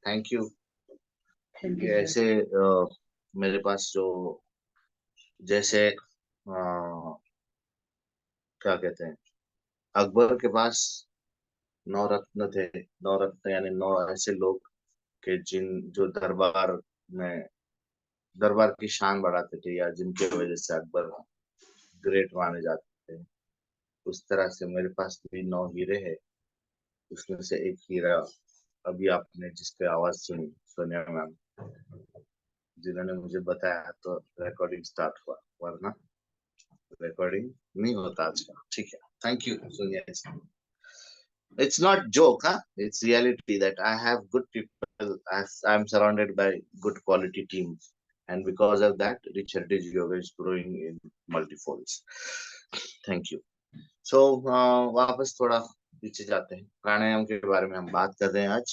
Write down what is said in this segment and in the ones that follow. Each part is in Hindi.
Thank you. थैंक यू ये सर। ऐसे मेरे पास जो जैसे क्या कहते हैं, अकबर के पास 9 रत्न थे। 9 रत्न यानी 9 ऐसे लोग के जिन जो में दरबार की शान बढ़ाते थे, या जिनके वजह से अकबर ग्रेट माने जाते थे। उस तरह से मेरे पास भी 9 हीरे हैं। उसमें से एक हीरा अभी आपने जिसकी आवाज सुनी, सोनिया मैम, जिन्होंने मुझे बताया, तो रिकॉर्डिंग स्टार्ट हुआ, वरना रिकॉर्डिंग नहीं होता आज का। ठीक है, thank you Sonia ji. It's not joke, huh? It's reality that I have good people, as I'm surrounded by good quality teams, and because of that, Rich Heritage Yoga is growing in multifolds. Thank you. So वापस थोड़ा पीछे जाते हैं, प्राणायाम के बारे में हम बात कर रहे हैं आज।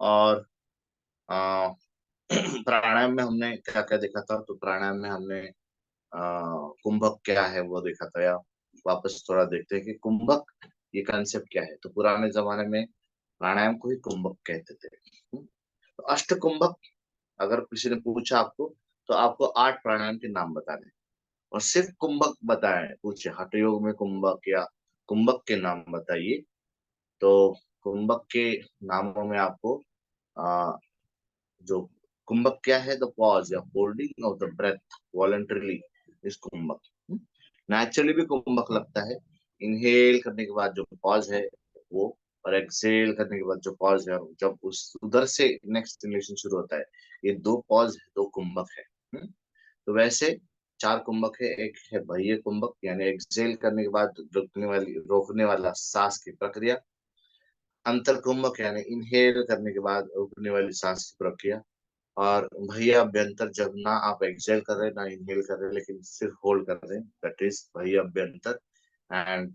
और अ, प्राणायाम में हमने क्या क्या देखा था, तो प्राणायाम में हमने कुंभक क्या है वो देखा था। या वापस थोड़ा देखते हैं कि कुंभक ये कंसेप्ट क्या है। तो पुराने जमाने में प्राणायाम को ही कुंभक कहते थे। तो अष्ट कुंभक, अगर किसी ने पूछा आपको, तो आपको 8 प्राणायाम के नाम बताने, और सिर्फ कुंभक बताए पूछे, हठ योग में कुंभक या कुंभक के नाम बताइए, तो कुंभक के नामों में आपको आ, जो कुंभक क्या है, द पॉज या holding of the breath voluntarily इस कुंभक। नेचुरली भी कुंभक लगता है। इनहेल करने के बाद जो पॉज है वो, और एक्सेल करने के बाद जो पॉज है, जब उस उधर से नेक्स्ट रिलेशन शुरू होता है, ये 2 पॉज है, 2 कुंभक है। तो वैसे 4 कुंभक है। एक है बाह्य कुंभक, यानी एक्सेल करने के बाद रोकने वाला सांस की प्रक्रिया। अंतर कुंभक यानी इनहेल करने के बाद रोकने वाली सांस की प्रक्रिया। और भैया अभ्यंतर, जब ना आप एक्सेल कर रहे ना इनहेल कर रहे, लेकिन सिर्फ होल्ड कर रहे, दैट इज भैया अभ्यंतर। एंड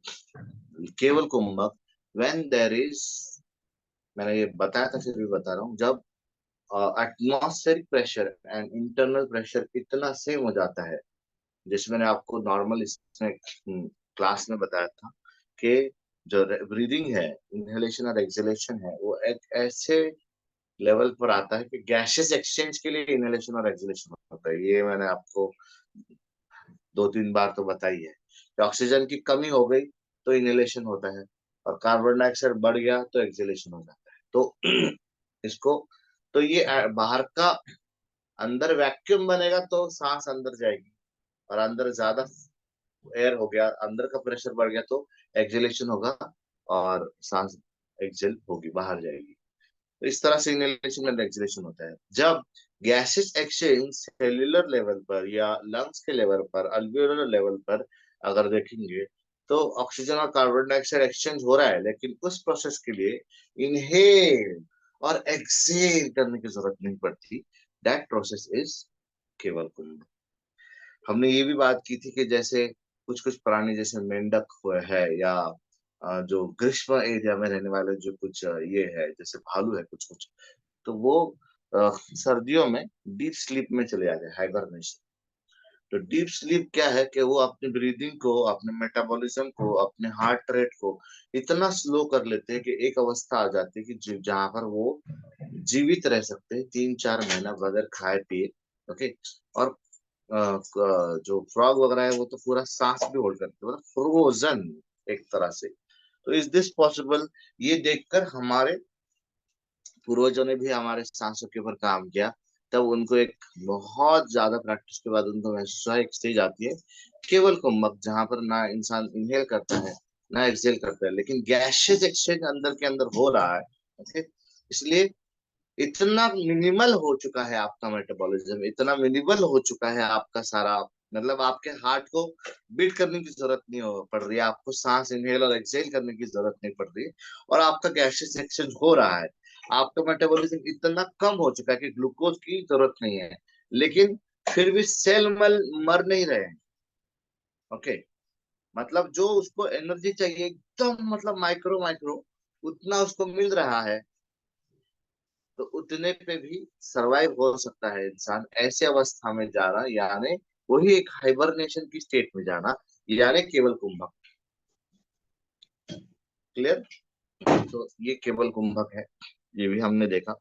केवल कुंभक, व्हेन देयर इज, मैंने ये बताया था फिर भी बता रहा हूँ, जब atmospheric pressure and internal pressure इतना सेम हो जाता है, जैसे मैंने आपको नॉर्मल इसमें क्लास में बताया था, कि जो ब्रीदिंग है, इनहेलेशन और एक्सहेलेशन है, वो एक ऐसे लेवल पर आता है कि गैसेस एक्सचेंज के लिए इनहेलेशन और एक्सहेलेशन होता है। ये मैंने आपको 2-3 बार तो बताई है कि ऑक्सीजन की कमी हो गई तो इनहेलेशन होता है, और कार्बन डाइऑक्साइड बढ़ गया तो एक्सहेलेशन हो जाता है। तो इसको, तो ये बाहर का, अंदर वैक्यूम बनेगा तो सांस अंदर जाएगी, और अंदर ज्यादा एयर हो गया, अंदर का प्रेशर बढ़ गया तो एक्सहेलेशन होगा, और सांस एक्सहेल होगी, बाहर जाएगी। तो इस तरह से इनहेलेशन एंड एक्सहेलेशन होता है। जब गैसेस एक्सचेंज सेल्यूलर लेवल पर या लंग्स के लेवल पर, अल्वियोलर लेवल पर अगर देखेंगे, तो ऑक्सीजन और कार्बन डाइऑक्साइड एक्सचेंज हो रहा है, लेकिन उस प्रोसेस के लिए इनहेल और एक्सहेल करने की जरूरत नहीं पड़ती। दैट प्रोसेस इज केवल कुंभ। हमने ये भी बात की थी कि जैसे कुछ कुछ प्राणी, जैसे मेंढक हुए है, या जो ग्रीष्म एरिया में रहने वाले जो कुछ ये है, जैसे भालू है कुछ कुछ, तो वो सर्दियों में डीप स्लीप में चले जाते हैं, हाइबरनेशन। तो डीप स्लीप क्या है कि वो अपनी ब्रीदिंग को, अपने मेटाबॉलिज्म को, अपने हार्ट रेट को इतना स्लो कर लेते हैं कि एक अवस्था आ जाती है कि जहां पर वो जीवित रह सकते हैं 3-4 महीना बगैर खाए पिए। ओके। और जो फ्रॉग वगैरह है वो तो पूरा सांस भी होल्ड करते हैं, मतलब फ्रोजन एक तरह से। तो इज दिस पॉसिबल, ये देखकर हमारे पूर्वजों ने भी हमारे सांसों के ऊपर काम किया। तब उनको एक बहुत ज्यादा प्रैक्टिस के बाद उनको महसूस हुआ, एक स्टेज आती है केवल कुंभक, जहां पर ना इंसान इनहेल करता है ना एक्सहेल करता है, लेकिन गैसेस एक्सचेंज अंदर के अंदर हो रहा है। ओके। इसलिए इतना मिनिमल हो चुका है आपका मेटाबॉलिज्म, इतना मिनिमल हो चुका है आपका सारा, मतलब आपके हार्ट को बीट करने की जरूरत नहीं पड़ रही है, आपको सांस इनहेल और एक्सहेल करने की जरूरत नहीं पड़ रही है, और आपका गैसेस एक्सचेंज हो रहा है। आपका मेटाबॉलिज्म इतना कम हो चुका है कि ग्लूकोज की जरूरत नहीं है, लेकिन फिर भी सेल मर नहीं रहे हैं। ओके। मतलब जो उसको एनर्जी चाहिए एकदम, मतलब माइक्रो माइक्रो उतना उसको मिल रहा है, तो उतने पे भी सरवाइव हो सकता है इंसान। ऐसे अवस्था में जाना, यानी वही एक हाइबरनेशन की स्टेट में जाना, यानी केवल कुंभक। क्लियर। तो ये केवल कुंभक है, ये भी हमने देखा।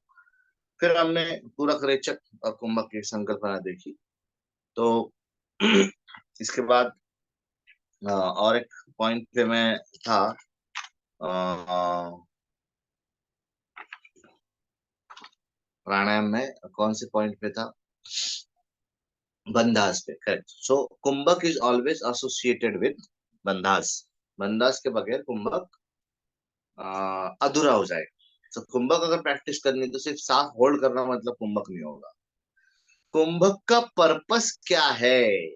फिर हमने पूरक, रेचक और कुंभक की संकल्पना देखी। तो इसके बाद और एक पॉइंट पे मैं था, प्राणायाम में कौन से पॉइंट पे था, बंधास पे, correct. So kumbhak is always associated with बंधास। बंधास के बगैर कुंभक अधूरा हो जाएगा। तो कुंभक अगर प्रैक्टिस करनी तो सिर्फ सांस होल्ड करना मतलब कुंभक नहीं होगा। कुंभक का पर्पस क्या है,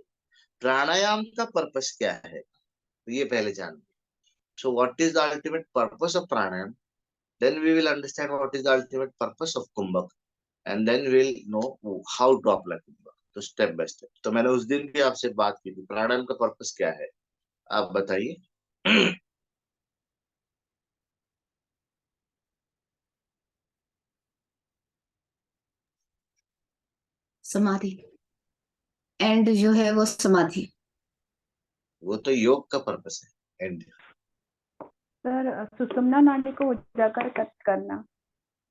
प्राणायाम का पर्पस क्या है, तो ये पहले जान। So what is the ultimate purpose of pranayama, then we will understand what is the ultimate purpose of kumbhak, and then we'll know how to apply kumbhak, तो स्टेप बाय स्टेप। तो मैंने उस दिन भी आपसे बात की थी, प्राणायाम का पर्पस क्या है, आप बताइए। समाधि। एंड जो है वो समाधि। वो तो योग का पर्पस है, एंड। सर सुषुम्ना नाड़ी को उजागर करना,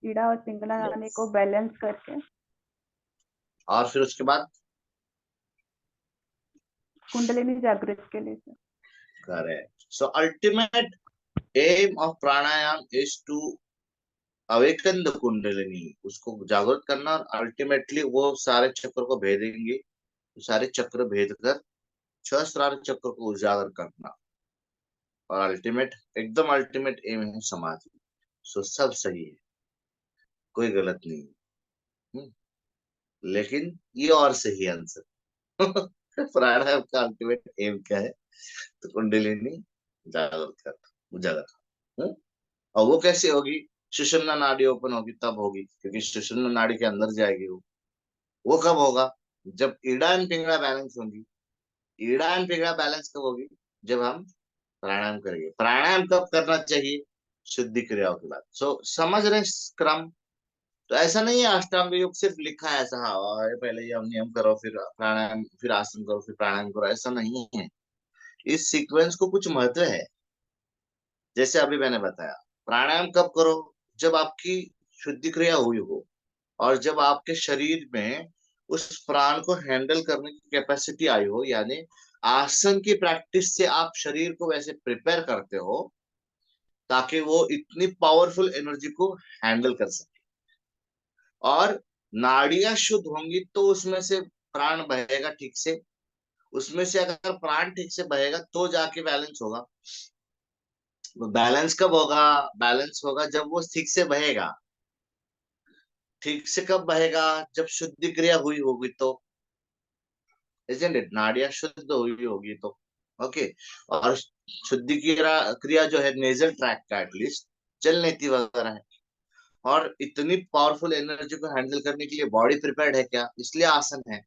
ईड़ा और पिंगला नाड़ी को बैलेंस करके, और फिर उसके बाद कुंडलिनी जागृत के लिए sir. Correct. So ultimate aim of pranayama is to awaken the kundalini, उसको जागृत करना, और अल्टीमेटली वो सारे चक्र को भेदेंगे, सारे चक्र भेद कर सहस्रार चक्र को उजागर करना, और अल्टीमेट, एकदम अल्टीमेट एम है समाधि। सो सब सही है, कोई गलत नहीं है। लेकिन ये और सही आंसर। प्राणायाम का अल्टीमेट एम क्या है, तो कुंडलिनी जागृत करना, उजागर करना। और वो कैसे होगी, सुषुम्ना नाड़ी ओपन होगी तब होगी, क्योंकि सुषुम्ना नाड़ी के अंदर जाएगी वो कब होगा, जब ईड़ा एंड पिंगला बैलेंस होंगी। ईड़ा एंड पिंगला बैलेंस कब होगी, जब हम प्राणायाम करेंगे। प्राणायाम कब करना चाहिए, शुद्धि क्रियाओं के बाद। सो समझ रहे क्रम। तो ऐसा नहीं है अष्टांग योग सिर्फ लिखा है ऐसा, हाँ और पहले ये नियम करो, फिर प्राणायाम, फिर आसन करो, फिर प्राणायाम करो, ऐसा नहीं है। इस सीक्वेंस को कुछ महत्व है। जैसे अभी मैंने बताया, प्राणायाम कब करो, जब आपकी शुद्धि क्रिया हुई हो, और जब आपके शरीर में उस प्राण को हैंडल करने की कैपेसिटी आई हो, यानी आसन की प्रैक्टिस से आप शरीर को वैसे प्रिपेयर करते हो ताकि वो इतनी पावरफुल एनर्जी को हैंडल कर सके। और नाड़ियां शुद्ध होंगी तो उसमें से प्राण बहेगा ठीक से, उसमें से अगर प्राण ठीक से बहेगा तो जाके बैलेंस होगा। बैलेंस कब होगा, बैलेंस होगा जब वो ठीक से बहेगा। ठीक से कब बहेगा, जब शुद्धि क्रिया हुई होगी तो, इजंट इट, नाड़ियां शुद्ध हुई होगी तो। ओके। और शुद्धि क्रिया जो है नेजल ट्रैक का एटलीस्ट चल नीति वगैरह है, और इतनी पावरफुल एनर्जी को हैंडल करने के लिए बॉडी प्रिपेयर्ड है क्या, इसलिए आसन है।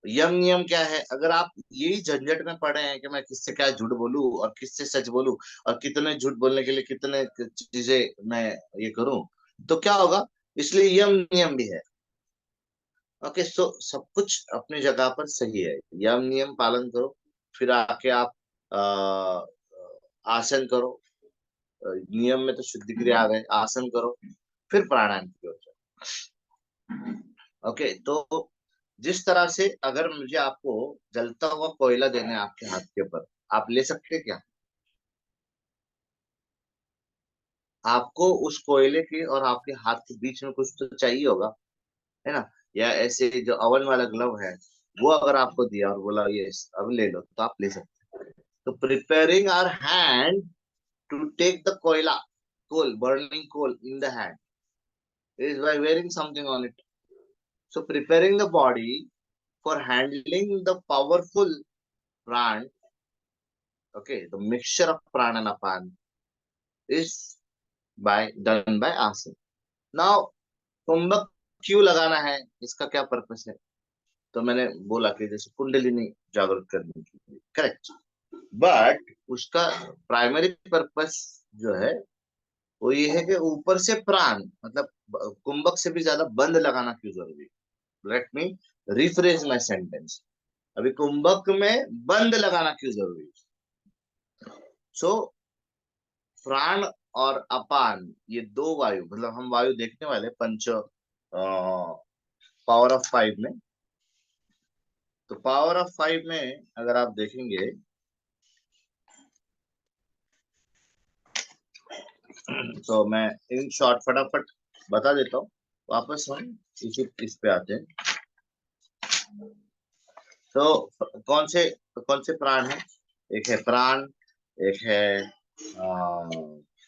यम नियम क्या है, अगर आप यही झंझट में पड़े हैं कि मैं किससे क्या झूठ बोलूं और किससे सच बोलूं, और कितने झूठ बोलने के लिए कितने चीजें मैं ये करूं, तो क्या होगा, इसलिए यम नियम भी है। ओके। सो सब कुछ अपनी जगह पर सही है, यम नियम पालन करो, फिर आके आप आसन करो। नियम में तो शुद्धि क्रिया आ गए, आसन करो, फिर प्राणायाम की ओर जाओ। ओके। तो जिस तरह से अगर मुझे आपको जलता हुआ कोयला देना है आपके हाथ के ऊपर, आप ले सकते क्या, आपको उस कोयले के और आपके हाथ के बीच में कुछ तो चाहिए होगा, है ना। या ऐसे जो अवन वाला ग्लव है, वो अगर आपको दिया और बोला ये अब ले लो, तो आप ले सकते हैं। तो preparing our hand to take the koyla, coal, burning coal in the hand is by wearing something on it. So preparing the body for handling the powerful pran, okay, the mixture of prana and apan is by done by asana. Now कुंभक क्यों लगाना है, इसका क्या पर्पस है, तो मैंने बोला कि जैसे कुंडलिनी जागृत करने के लिए, करेक्ट। बट उसका प्राइमरी पर्पस जो है वो ये है कि ऊपर से प्राण, मतलब कुंभक से भी ज्यादा बंद लगाना क्यों जरूरी है। Let me rephrase my sentence. अभी कुंभक में बंद लगाना क्यों जरूरी है। सो प्राण और अपान, ये दो वायु, मतलब हम वायु देखने वाले पंच पावर ऑफ 5 में। तो पावर ऑफ 5 में अगर आप देखेंगे तो मैं इन शॉर्ट फटाफट बता देता हूँ, वापस हम इस पे आते हैं। तो कौन से प्राण है? एक है प्राण, एक है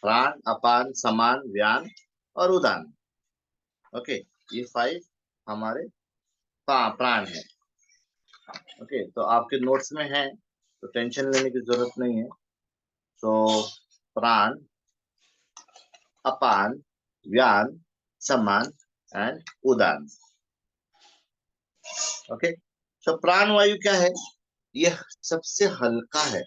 प्राण, अपान, समान, व्यान और उदान। ओके, ये 5 हमारे प्राण है। ओके, तो आपके नोट्स में है तो टेंशन लेने की जरूरत नहीं है। तो प्राण, अपान, व्यान, समान एंड उदान। ओके, तो प्राण वायु क्या है? यह सबसे हल्का है।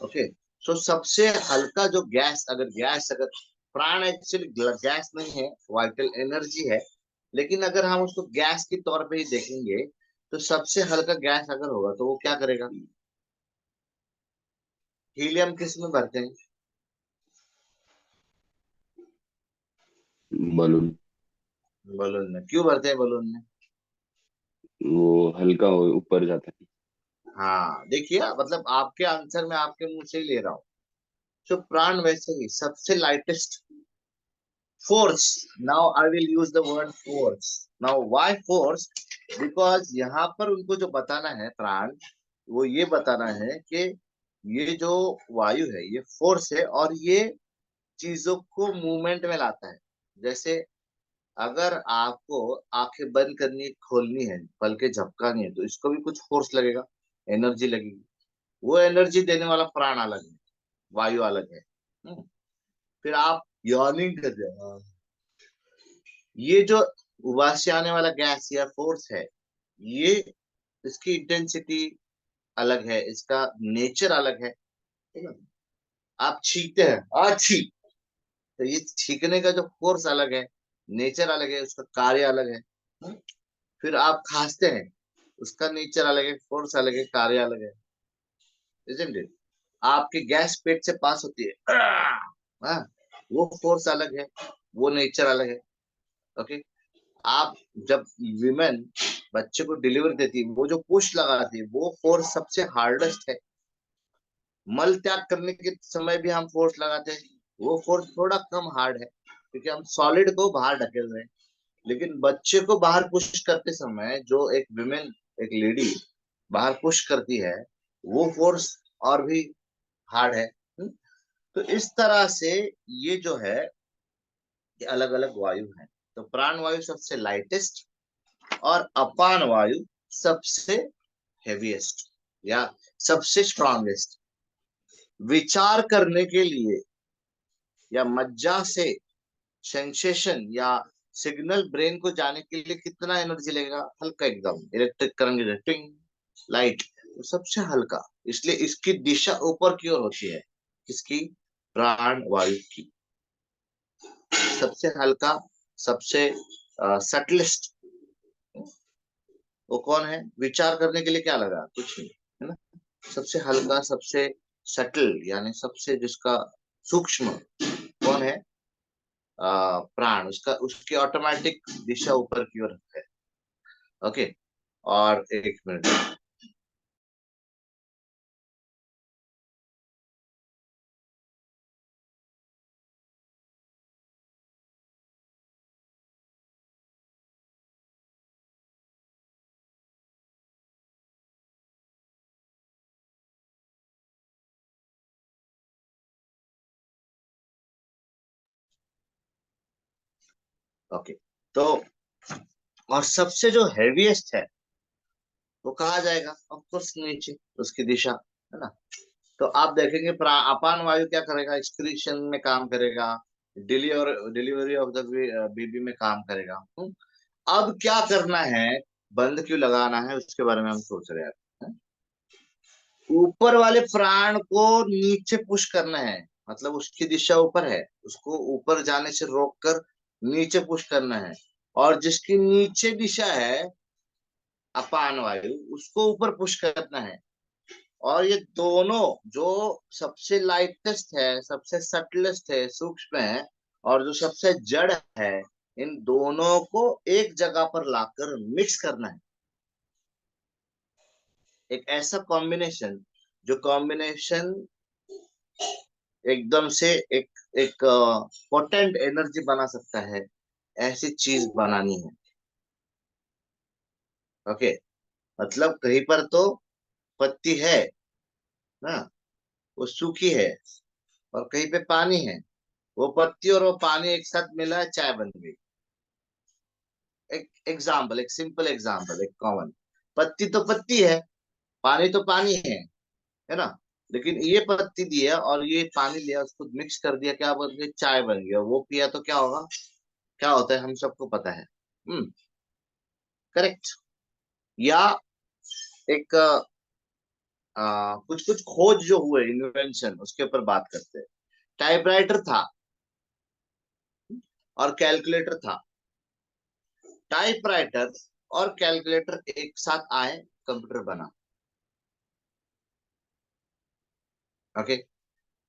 ओके, तो सबसे हल्का जो गैस, अगर प्राण एक्चुअली गैस नहीं है, वाइटल एनर्जी है, लेकिन अगर हम उसको गैस के तौर पे ही देखेंगे तो सबसे हल्का गैस अगर होगा तो वो क्या करेगा? हीलियम किस में भरते हैं? बलून। बलून में। क्यों भरते हैं बलून में? वो हल्का हो ऊपर जाता है। हाँ, देखिए, मतलब आपके आंसर में आपके मुंह से ही ले रहा हूँ। तो प्राण वैसे ही सबसे lightest force. Now I will use the word force. Now why force? Because यहाँ पर उनको जो बताना है प्राण, वो ये बताना है कि ये जो वायु है ये फोर्स है और ये चीजों को मूवमेंट में लाता है। जैसे अगर आपको आंखें बंद करनी खोलनी है, पलके झपकानी है, तो इसको भी कुछ फोर्स लगेगा, एनर्जी लगेगी। वो एनर्जी देने वाला प्राण अलग है, वायु अलग है। फिर आप यॉर्निंग कर रहे हो, ये जो उबास से आने वाला गैस या फोर्स है, ये इसकी इंटेंसिटी अलग है, इसका नेचर अलग है, ठीक है? आप छींकते हैं, आज छींक, तो ये छींकने का जो फोर्स अलग है, नेचर अलग है, उसका कार्य अलग है। फिर आप खांसते हैं, उसका नेचर अलग है, फोर्स अलग है, कार्य अलग है, isn't it? आपकी गैस पेट से पास होती है, हाँ, वो फोर्स अलग है, वो नेचर अलग है। ओके, आप जब विमेन बच्चे को डिलीवर देती है, वो जो पुश लगाती है, वो फोर्स सबसे हार्डेस्ट है। मल त्याग करने के समय भी हम फोर्स लगाते हैं, वो फोर्स थोड़ा कम हार्ड है क्योंकि हम सॉलिड को बाहर ढकेल रहे हैं। लेकिन बच्चे को बाहर पुश करते समय जो एक विमेन, एक लेडी बाहर पुश करती है, वो फोर्स और भी हार्ड है। तो इस तरह से ये जो है, ये अलग अलग वायु है। तो प्राण वायु सबसे लाइटेस्ट और अपान वायु सबसे हेवीएस्ट या सबसे स्ट्रॉन्गेस्ट। विचार करने के लिए या मज्जा से सेंसेशन या सिग्नल ब्रेन को जाने के लिए कितना एनर्जी लगेगा? हल्का, एकदम इलेक्ट्रिक करंट, टिंग, लाइट, तो सबसे हल्का, इसलिए इसकी दिशा ऊपर की ओर होती है। किसकी? प्राण वायु की। सबसे हल्का, सबसे सटलेस्ट वो कौन है? विचार करने के लिए क्या लगा? कुछ नहीं, है ना? सबसे हल्का, सबसे सटल, यानी सबसे जिसका सूक्ष्म कौन है? प्राण। उसका, उसकी ऑटोमेटिक दिशा ऊपर की ओर है। ओके, और एक मिनट, ओके। तो और सबसे जो हैवीएस्ट है वो कहा जाएगा? ऑफकोर्स नीचे, उसकी दिशा, है ना? तो आप देखेंगे अपान वायु क्या करेगा? एक्सक्रीशन में काम करेगा, डिलीवरी ऑफ द बेबी में काम करेगा। अब क्या करना है, बंद क्यों लगाना है, उसके बारे में हम सोच रहे हैं। ऊपर वाले प्राण को नीचे पुश करना है, मतलब उसकी दिशा ऊपर है, उसको ऊपर जाने से रोककर नीचे पुश करना है। और जिसकी नीचे दिशा है अपान वायु, उसको ऊपर पुश करना है। और ये दोनों जो सबसे लाइटेस्ट है, सबसे सटलेस्ट है, सूक्ष्म है, और जो सबसे जड़ है, इन दोनों को एक जगह पर लाकर मिक्स करना है। एक ऐसा कॉम्बिनेशन, जो कॉम्बिनेशन एकदम से एक एक पोटेंट एनर्जी बना सकता है, ऐसी चीज बनानी है। ओके, मतलब कहीं पर तो पत्ती है ना, वो सूखी है, और कहीं पे पानी है, वो पत्ती और वो पानी एक साथ मिला है, चाय बन गई। एक एग्जाम्पल, एक सिंपल एग्जाम्पल, एक कॉमन, पत्ती तो पत्ती है, पानी तो पानी है ना। लेकिन ये पत्ती दिया और ये पानी लिया, उसको मिक्स कर दिया, क्या बन गया? चाय बन गया। वो पिया तो क्या होगा? क्या होता है हम सबको पता है। करेक्ट। या एक कुछ कुछ खोज जो हुए, इन्वेंशन, उसके ऊपर बात करते हैं। टाइपराइटर था और कैलकुलेटर था। टाइपराइटर और कैलकुलेटर एक साथ आए, कंप्यूटर बना। ओके,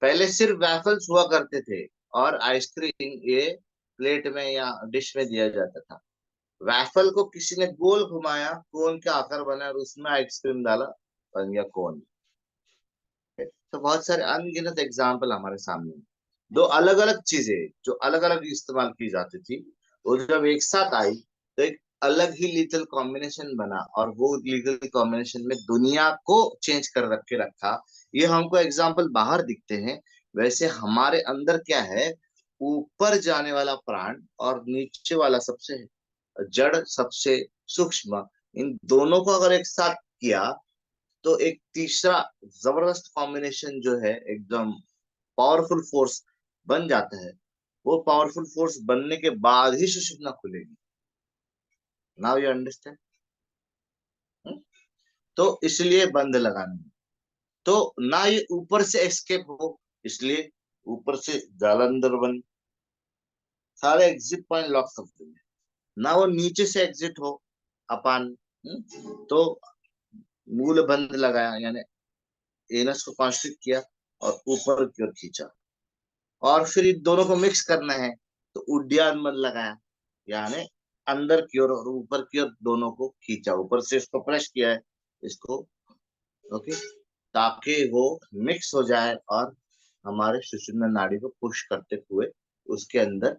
पहले सिर्फ वैफल्स हुआ करते थे, और आइसक्रीम ये प्लेट में या डिश में दिया जाता था। वैफल को किसी ने गोल घुमाया, कोन का आकार बना, और उसमें आइसक्रीम डाला, बन गया कोन। तो बहुत सारे अनगिनत एग्जाम्पल हमारे सामने हैं। दो अलग अलग चीजें जो अलग अलग इस्तेमाल की जाती थी, वो जब एक साथ आई तो एक अलग ही लीगल कॉम्बिनेशन बना, और वो लीगल कॉम्बिनेशन में दुनिया को चेंज कर रख के रखा। ये हमको एग्जाम्पल बाहर दिखते हैं, वैसे हमारे अंदर क्या है? ऊपर जाने वाला प्राण और नीचे वाला सबसे जड़, सबसे सूक्ष्म, इन दोनों को अगर एक साथ किया तो एक तीसरा जबरदस्त कॉम्बिनेशन जो है, एकदम पावरफुल फोर्स बन जाता है। वो पावरफुल फोर्स बनने के बाद ही सुषुम्ना खुलेगी। Now you understand. तो इसलिए बंद लगाना है। तो ना ये ऊपर से एस्केप हो, इसलिए ऊपर से जालंधर बंद, सारे एग्जिट पॉइंट लॉक कर देंगे। ना वो नीचे से एग्जिट हो, अपान। तो मूल बंद लगाया, यानी एनस को कॉन्स्ट्रिक्ट किया और ऊपर की ओर खींचा, और फिर इन दोनों को मिक्स करना है, तो उड्डयन बंद लगाया, यानी अंदर की ओर और ऊपर की ओर दोनों को खींचा, ऊपर से इसको प्रेस किया है, इसको। ओके, ताकि वो मिक्स हो जाए और हमारे सुषुम्ना नाड़ी को पुश करते हुए उसके अंदर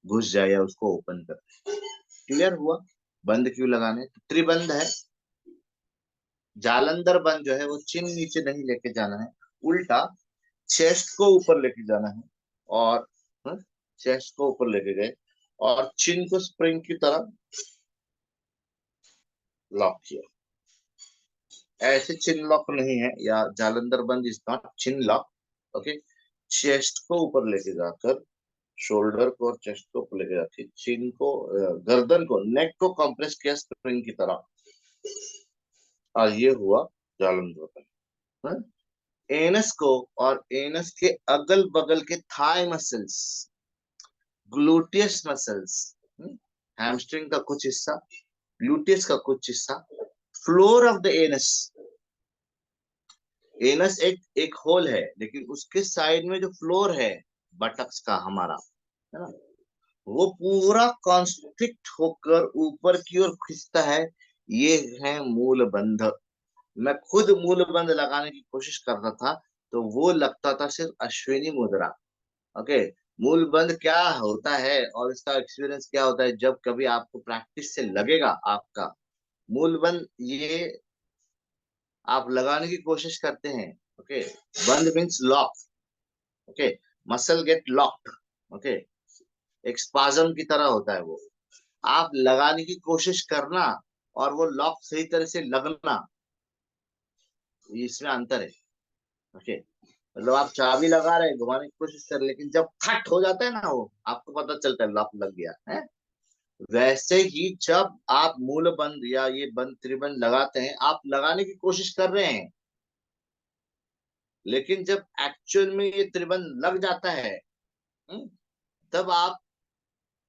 घुस जाए, या उसको ओपन कर दे। क्लियर हुआ? बंद क्यों लगाने? तो त्रिबंध है। जालंधर बंद जो है, वो चिन्ह नीचे नहीं लेके जाना है, उल्टा चेस्ट को ऊपर लेके जाना है, और चेस्ट को ऊपर लेके गए और चिन को स्प्रिंग की तरह लॉक किया। ऐसे चिन लॉक नहीं है, या जालंधर बंद is not chin lock. Okay, chest को ऊपर लेके जाकर, शोल्डर को और चेस्ट को ऊपर लेके जाके, चिन को, गर्दन को, नेक को कंप्रेस किया स्प्रिंग की तरह, और ये हुआ जालंधर बंद। एनस को और एनस के अगल बगल के thigh muscles, gluteus muscles, hamstring का कुछ हिस्सा, ग्लूटियस का कुछ हिस्सा, floor of the anus. Anus एक एक होल है, लेकिन उसके साइड में जो फ्लोर है बटक्स का हमारा, है ना, वो पूरा कॉन्स्ट्रिक्ट होकर ऊपर की ओर खींचता है। ये है मूल बंध। मैं खुद मूल बंध लगाने की कोशिश करता था, तो वो लगता था सिर्फ अश्विनी मुद्रा। ओके, मूल बंध क्या होता है और इसका एक्सपीरियंस क्या होता है, जब कभी आपको प्रैक्टिस से लगेगा आपका मूल बंध, ये आप लगाने की कोशिश करते हैं। ओके, बंद means lock. Okay, muscle get locked. Okay, एक स्पाजम की तरह होता है वो। आप लगाने की कोशिश करना और वो लॉक सही तरह से लगना, इसमें अंतर है। ओके, मतलब आप चाबी लगा रहे हैं, घुमाने की कोशिश कर, लेकिन जब खट हो जाता है ना, वो आपको पता चलता है लॉक लग गया है। वैसे ही जब आप मूल बंद या ये बंद त्रिबंध लगाते हैं, आप लगाने की कोशिश कर रहे हैं, लेकिन जब एक्चुअल में ये त्रिबंध लग जाता है, हम्म, तब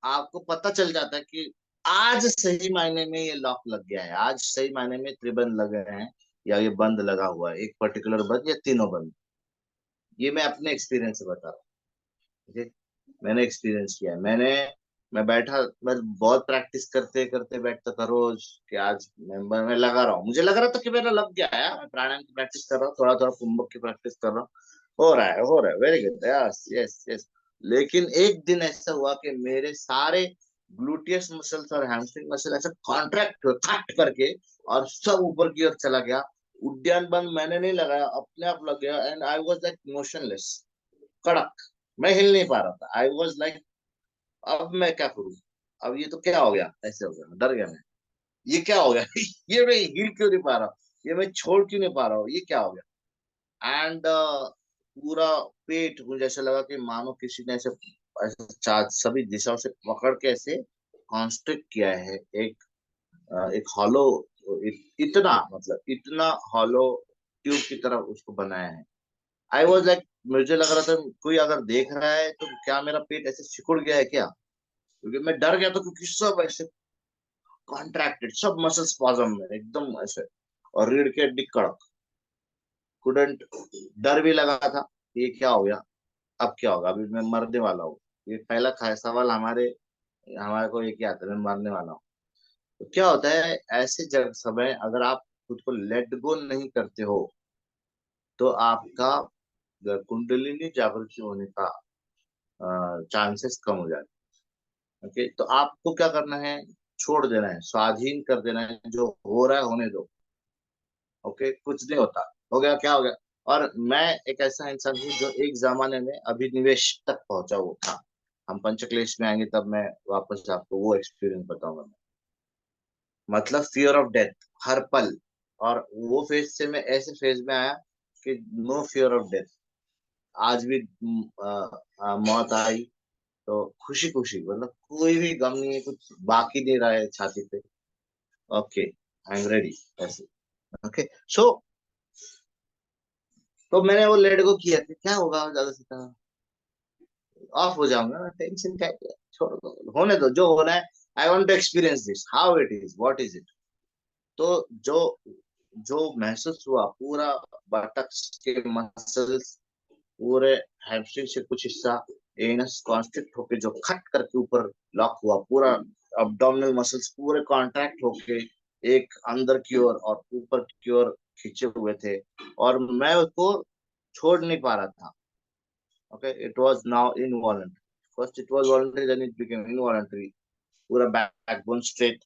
आपको पता चल जाता है कि आज सही मायने में ये लॉक लग गया है, आज सही मायने में त्रिबंध लग गए हैं। या ये बंद लगा हुआ है, एक पर्टिकुलर बंद या तीनों बंद। ये मैं अपने एक्सपीरियंस से बता रहा हूँ। ठीक है, मैंने एक्सपीरियंस किया है। मैं बैठा, मैं बहुत प्रैक्टिस करते करते बैठता था रोज कि आज मैं लगा रहा हूँ, मुझे लग रहा था कि मेरा लग गया है, मैं प्राणायाम की प्रैक्टिस कर रहा हूँ, थोड़ा थोड़ा कुंभक की प्रैक्टिस कर रहा हूँ, हो रहा है, very good, yes yes yes. लेकिन एक दिन ऐसा हुआ कि मेरे सारे ग्लूटियस मसल्स और हैमस्ट्रिंग मसल ऐसा कॉन्ट्रैक्ट हुए कट करके, और सब ऊपर की ओर चला गया। उद्यान बंद मैंने नहीं लगाया, अपने आप लग गया, and I was like motionless, कड़क। मैं हिल नहीं पा रहा था, आई वाज लाइक अब मैं क्या करूं, अब ये तो क्या हो गया, ऐसे हो गया, डर गया मैं, ये क्या हो गया ये मैं हिल क्यों नहीं पा रहा हूँ, ये मैं छोड़ क्यों नहीं पा रहा हूँ, ये क्या हो गया। एंड पूरा पेट मुझे ऐसा लगा कि मानो किसी ने ऐसे ऐसे चार सभी दिशाओं से पकड़ के ऐसे कॉन्स्ट्रिक्ट किया है, एक हॉलो, इतना मतलब इतना हॉलो ट्यूब की तरह उसको बनाया है। आई वॉज लाइक, मुझे लग रहा था कोई अगर देख रहा है तो क्या मेरा पेट ऐसे सिकुड़ गया है क्या, क्योंकि मैं डर गया था, क्योंकि सब ऐसे कॉन्ट्रैक्टेड, सब मसल स्पाज्म में एकदम ऐसे, और रीढ़ की हड्डी कड़क, कुडंट। डर भी लगा था, ये क्या हो गया, अब क्या होगा, अभी मैं मरने वाला हूँ। ये पहला सवाल हमारे हमारे को ये क्या आता है, मैं मरने वाला हूँ। तो क्या होता है ऐसे जब समय अगर आप खुद को लेट गो नहीं करते हो, तो आपका कुंडलिनी जागृति होने का चांसेस कम हो जाते हैं। ओके, तो आपको क्या करना है, छोड़ देना है, स्वाधीन कर देना है, जो हो रहा है होने दो। ओके, कुछ नहीं होता, हो गया क्या हो गया। और मैं एक ऐसा इंसान हूँ जो एक जमाने में अभिनिवेश तक पहुंचा हुआ था। हम पंचक्लेश में आएंगे तब मैं वापस आपको वो एक्सपीरियंस बताऊंगा। मतलब फियर ऑफ डेथ हर पल। और वो फेज से मैं ऐसे फेज में आया कि नो फियर ऑफ डेथ। आज भी मौत आई तो खुशी खुशी, मतलब कोई भी गम नहीं है, कुछ बाकी नहीं रहा है छाती पे। ओके, आई एम रेडी, ऐसे। ओके, सो तो मैंने वो लेट गो किया कि क्या होगा, ज्यादा से ज्यादा ऑफ हो जाऊंगा ना, टेंशन क्या है? छोड़ दो, होने दो, जो होना है। I want to experience this, how it is, what is it. तो जो जो महसूस हुआ पूरा, बटक्स के मसल्स पूरे, हैमस्ट्रिंग से कुछ हिस्सा एनस कॉन्स्ट्रिक्ट होके जो खट करके ऊपर लॉक हुआ, पूरा अब्डोमिनल मसल्स पूरे कॉन्ट्रैक्ट होके एक अंदर की ओर और ऊपर की ओर खींचे हुए थे, और मैं उसको छोड़ नहीं पा रहा था। Okay, it was now involuntary, first it was voluntary, then it became involuntary. पूरा बैकबोन स्ट्रेट,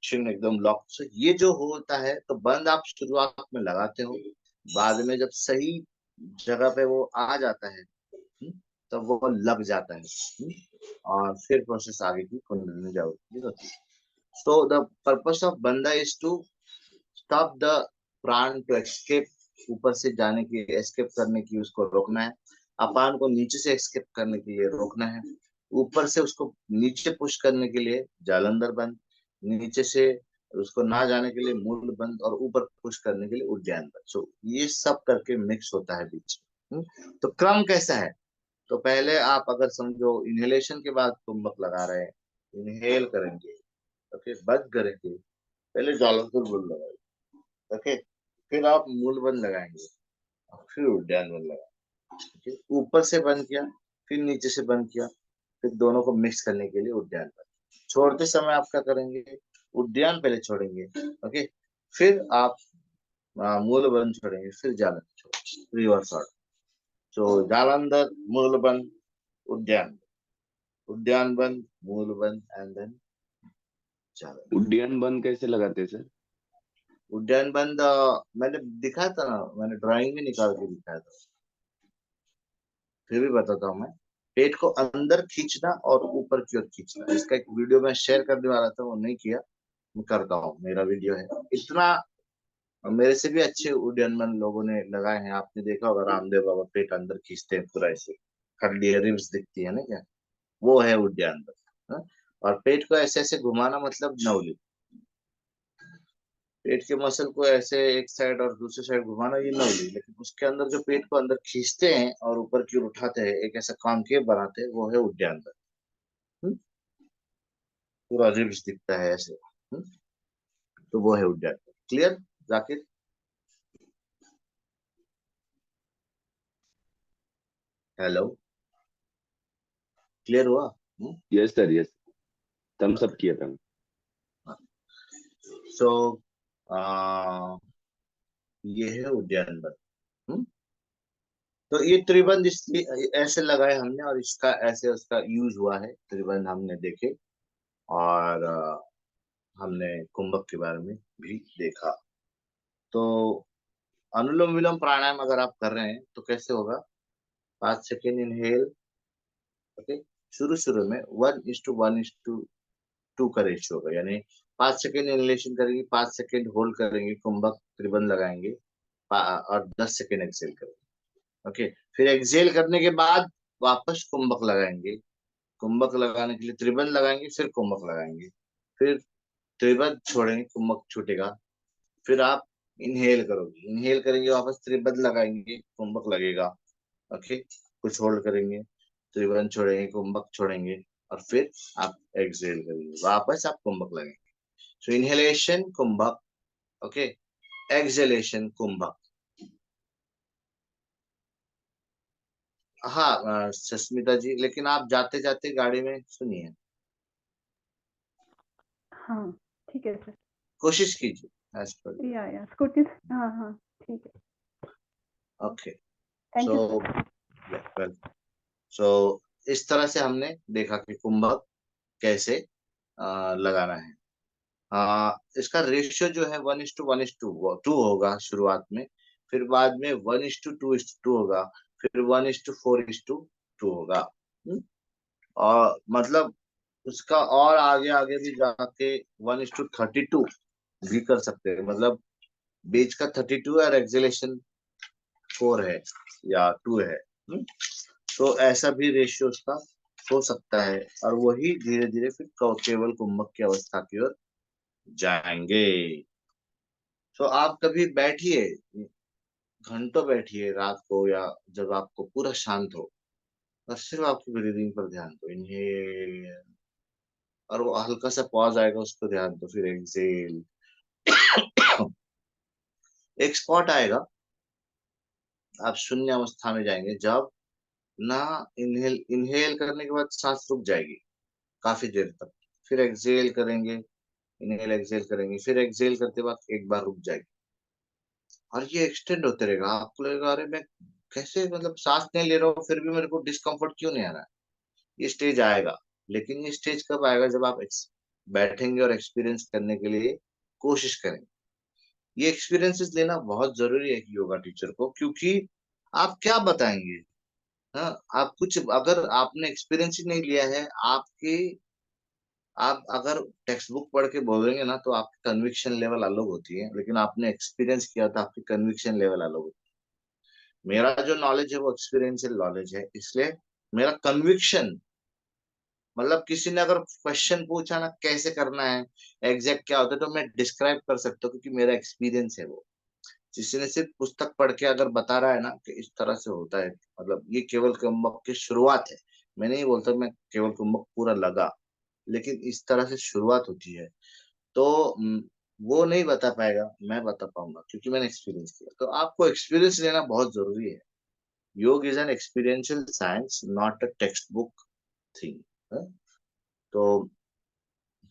शिन एकदम लॉक। सो ये जो होता है, तो बंद आप शुरुआत में लगाते हो, बाद में जब सही जगह पे वो आ जाता है, तब वो लग जाता है। और फिर प्रोसेस आगे की कुंडली जागृति होती है। सो द पर्पस ऑफ बंदा इज टू स्टॉप द प्राण टू एस्केप, ऊपर से जाने की, एस्केप करने की, उसको रोकना है। अपान को नीचे से एस्केप करने के लिए रोकना है। ऊपर से उसको नीचे पुश करने के लिए जालंधर बंद, नीचे से उसको ना जाने के लिए मूल बंद, और ऊपर पुश करने के लिए उद्यान बंद। सो ये सब करके मिक्स होता है बीच में। तो क्रम कैसा है, तो पहले आप अगर समझो इनहेलेशन के बाद कुंभक लगा रहे हैं, इनहेल करेंगे, ओके, बंद करेंगे, पहले जालंधर बंद लगाएंगे, ओके, फिर आप मूल बंद लगाएंगे, और फिर उद्यान बंद लगाएंगे। ठीक है? ऊपर से बंद किया, फिर नीचे से बंद किया, फिर दोनों को मिक्स करने के लिए उद्यान बंद। छोड़ते समय आप क्या करेंगे, उद्यान पहले छोड़ेंगे, ओके, फिर आप मूल बंद छोड़ेंगे, फिर जालंधर छोड़ेंगे, रिवर्स ऑर्डर। तो जालंधर, मूल बंद, उद्यान, उद्यान बंद, मूल बंद, एंड देन जालंधर। उड्डयन बंद कैसे लगाते हैं सर? उद्यान बंद मैंने दिखाया था ना, मैंने ड्राइंग में निकाल के दिखाया था, फिर भी बताता हूँ मैं। पेट को अंदर खींचना और ऊपर की ओर खींचना, इसका एक वीडियो मैं शेयर करने वाला था, वो नहीं किया, मैं करता हूँ, मेरा वीडियो है इतना। मेरे से भी अच्छे उड्डयनमैन लोगों ने लगाए हैं, आपने देखा होगा, रामदेव बाबा पेट अंदर खींचते हैं पूरा ऐसे, खड्डी रिब्स दिखती है ना क्या, वो है उद्यान हाँ? और पेट को ऐसे ऐसे घुमाना मतलब नवली, पेट के मसल को ऐसे एक साइड और दूसरी साइड घुमाना, ये नवली। लेकिन उसके अंदर जो पेट को अंदर खींचते हैं और ऊपर की ओर उठाते हैं, एक ऐसा कॉन्केव बनाते हैं, वो है उद्यान बंद। हम्म? पूरा रिब्स दिखता है ऐसे। हम्म? तो वो है उद्यान बंद। क्लियर जाकिर? हेलो, क्लियर हुआ? Yes sir, yes. Thumbs up किया था। सो ये है उद्यान वन। हम्म? तो ये त्रिबंध इसलिए ऐसे लगाए हमने, और इसका ऐसे उसका यूज हुआ है, त्रिबंध हमने देखे। और हमने कुंभक के बारे में भी देखा। तो अनुलोम विलोम प्राणायाम अगर आप कर रहे हैं तो कैसे होगा? 5 सेकेंड इनहेल। ओके, शुरू शुरू में 1:1:2 का रेशियो होगा, यानी 5 सेकेंड इनहेलेशन करेंगे, 5 सेकेंड होल्ड करेंगे, कुंभक त्रिबंध लगाएंगे, और 10 सेकेंड एक्सेल करेंगे। ओके, फिर एक्सेल करने के बाद वापस कुंभक लगाएंगे। कुंभक लगाने के लिए त्रिबंध लगाएंगे, फिर कुंभक लगाएंगे, फिर त्रिबंध छोड़ेंगे, कुंभक छूटेगा। फिर आप इनहेल करोगे, इनहेल करेंगे, वापस त्रिबंध लगाएंगे, कुंभक लगेगा। ओके, कुछ होल्ड करेंगे, त्रिबंध छोड़ेंगे, कुंभक छोड़ेंगे, और फिर आप एक्सेल करेंगे, वापस आप कुंभक लगेंगे। सो इनहेलेशन कुंभक, ओके, एक्सेलेशन कुंभक। हाँ सस्मिता जी, लेकिन आप जाते जाते गाड़ी में सुनिए, हाँ ठीक है सर। कोशिश कीजिए एज पर। या स्कूटी। हाँ हाँ ठीक है। Okay, thank so you sir. Well, so इस तरह से हमने देखा कि कुंभक कैसे लगाना है। इसका रेशियो जो है 1:1:2 होगा शुरुआत में। फिर बाद में 1:2:2 होगा। फिर 1:4:2 होगा। और मतलब उसका और आगे आगे भी जाके 1:32 भी कर सकते हैं, मतलब बीच का 32 और एक्सेलेशन 4 है या 2 है। तो ऐसा भी रेशियो उसका हो सकता है, और वही धीरे धीरे फिर केवल कुंभक की अवस्था की ओर जाएंगे। तो आप कभी बैठिए, घंटों बैठिए रात को, या जब आपको पूरा शांत हो, और सिर्फ आपकी ब्रीदिंग पर ध्यान दो, इनहेल, और वो हल्का सा पॉज आएगा, उस पर ध्यान दो, फिर एक्सेल। एक स्पॉट आएगा, आप शून्य अवस्था में जाएंगे, जब ना इनहेल इनहेल करने के बाद सांस रुक जाएगी काफी देर तक, फिर एक्सेल करेंगे, इनहेल एक्सेल करेंगे, फिर एक्सेल करते वक्त एक बार रुक जाएगी, और ये एक्सटेंड होते रहेगा। आपको लगेगा अरे मैं कैसे, मतलब सांस नहीं ले रहा हूँ फिर भी मेरे को डिस्कम्फर्ट क्यों नहीं आ रहा है। ये स्टेज आएगा, लेकिन ये स्टेज कब आएगा? जब आप बैठेंगे और एक्सपीरियंस करने के लिए कोशिश करेंगे। ये एक्सपीरियंसेस लेना बहुत जरूरी है कि योगा टीचर को, क्योंकि आप क्या बताएंगे? हाँ, आप कुछ, अगर आपने एक्सपीरियंस ही नहीं लिया है, आपकी, आप अगर टेक्स्ट बुक पढ़ के बोलेंगे ना, तो आपकी कन्विक्शन लेवल अलग होती है, लेकिन आपने एक्सपीरियंस किया तो आपकी कन्विक्शन लेवल अलग होती है। मेरा जो नॉलेज है वो एक्सपीरियंशियल नॉलेज है, इसलिए मेरा कन्विक्शन, मतलब किसी ने अगर क्वेश्चन पूछा ना कैसे करना है, एग्जैक्ट क्या होता है, तो मैं डिस्क्राइब कर सकता हूँ, क्योंकि मेरा एक्सपीरियंस है वो। किसी ने सिर्फ पुस्तक पढ़ के अगर बता रहा है ना कि इस तरह से होता है, मतलब ये केवल कुंभक की शुरुआत है। मैं नहीं बोलता मैं केवल कुंभक पूरा लगा, लेकिन इस तरह से शुरुआत होती है। तो वो नहीं बता पाएगा, मैं बता पाऊंगा, क्योंकि मैंने एक्सपीरियंस किया। तो आपको एक्सपीरियंस लेना बहुत जरूरी है। योग is an experiential science, not a text book thing. तो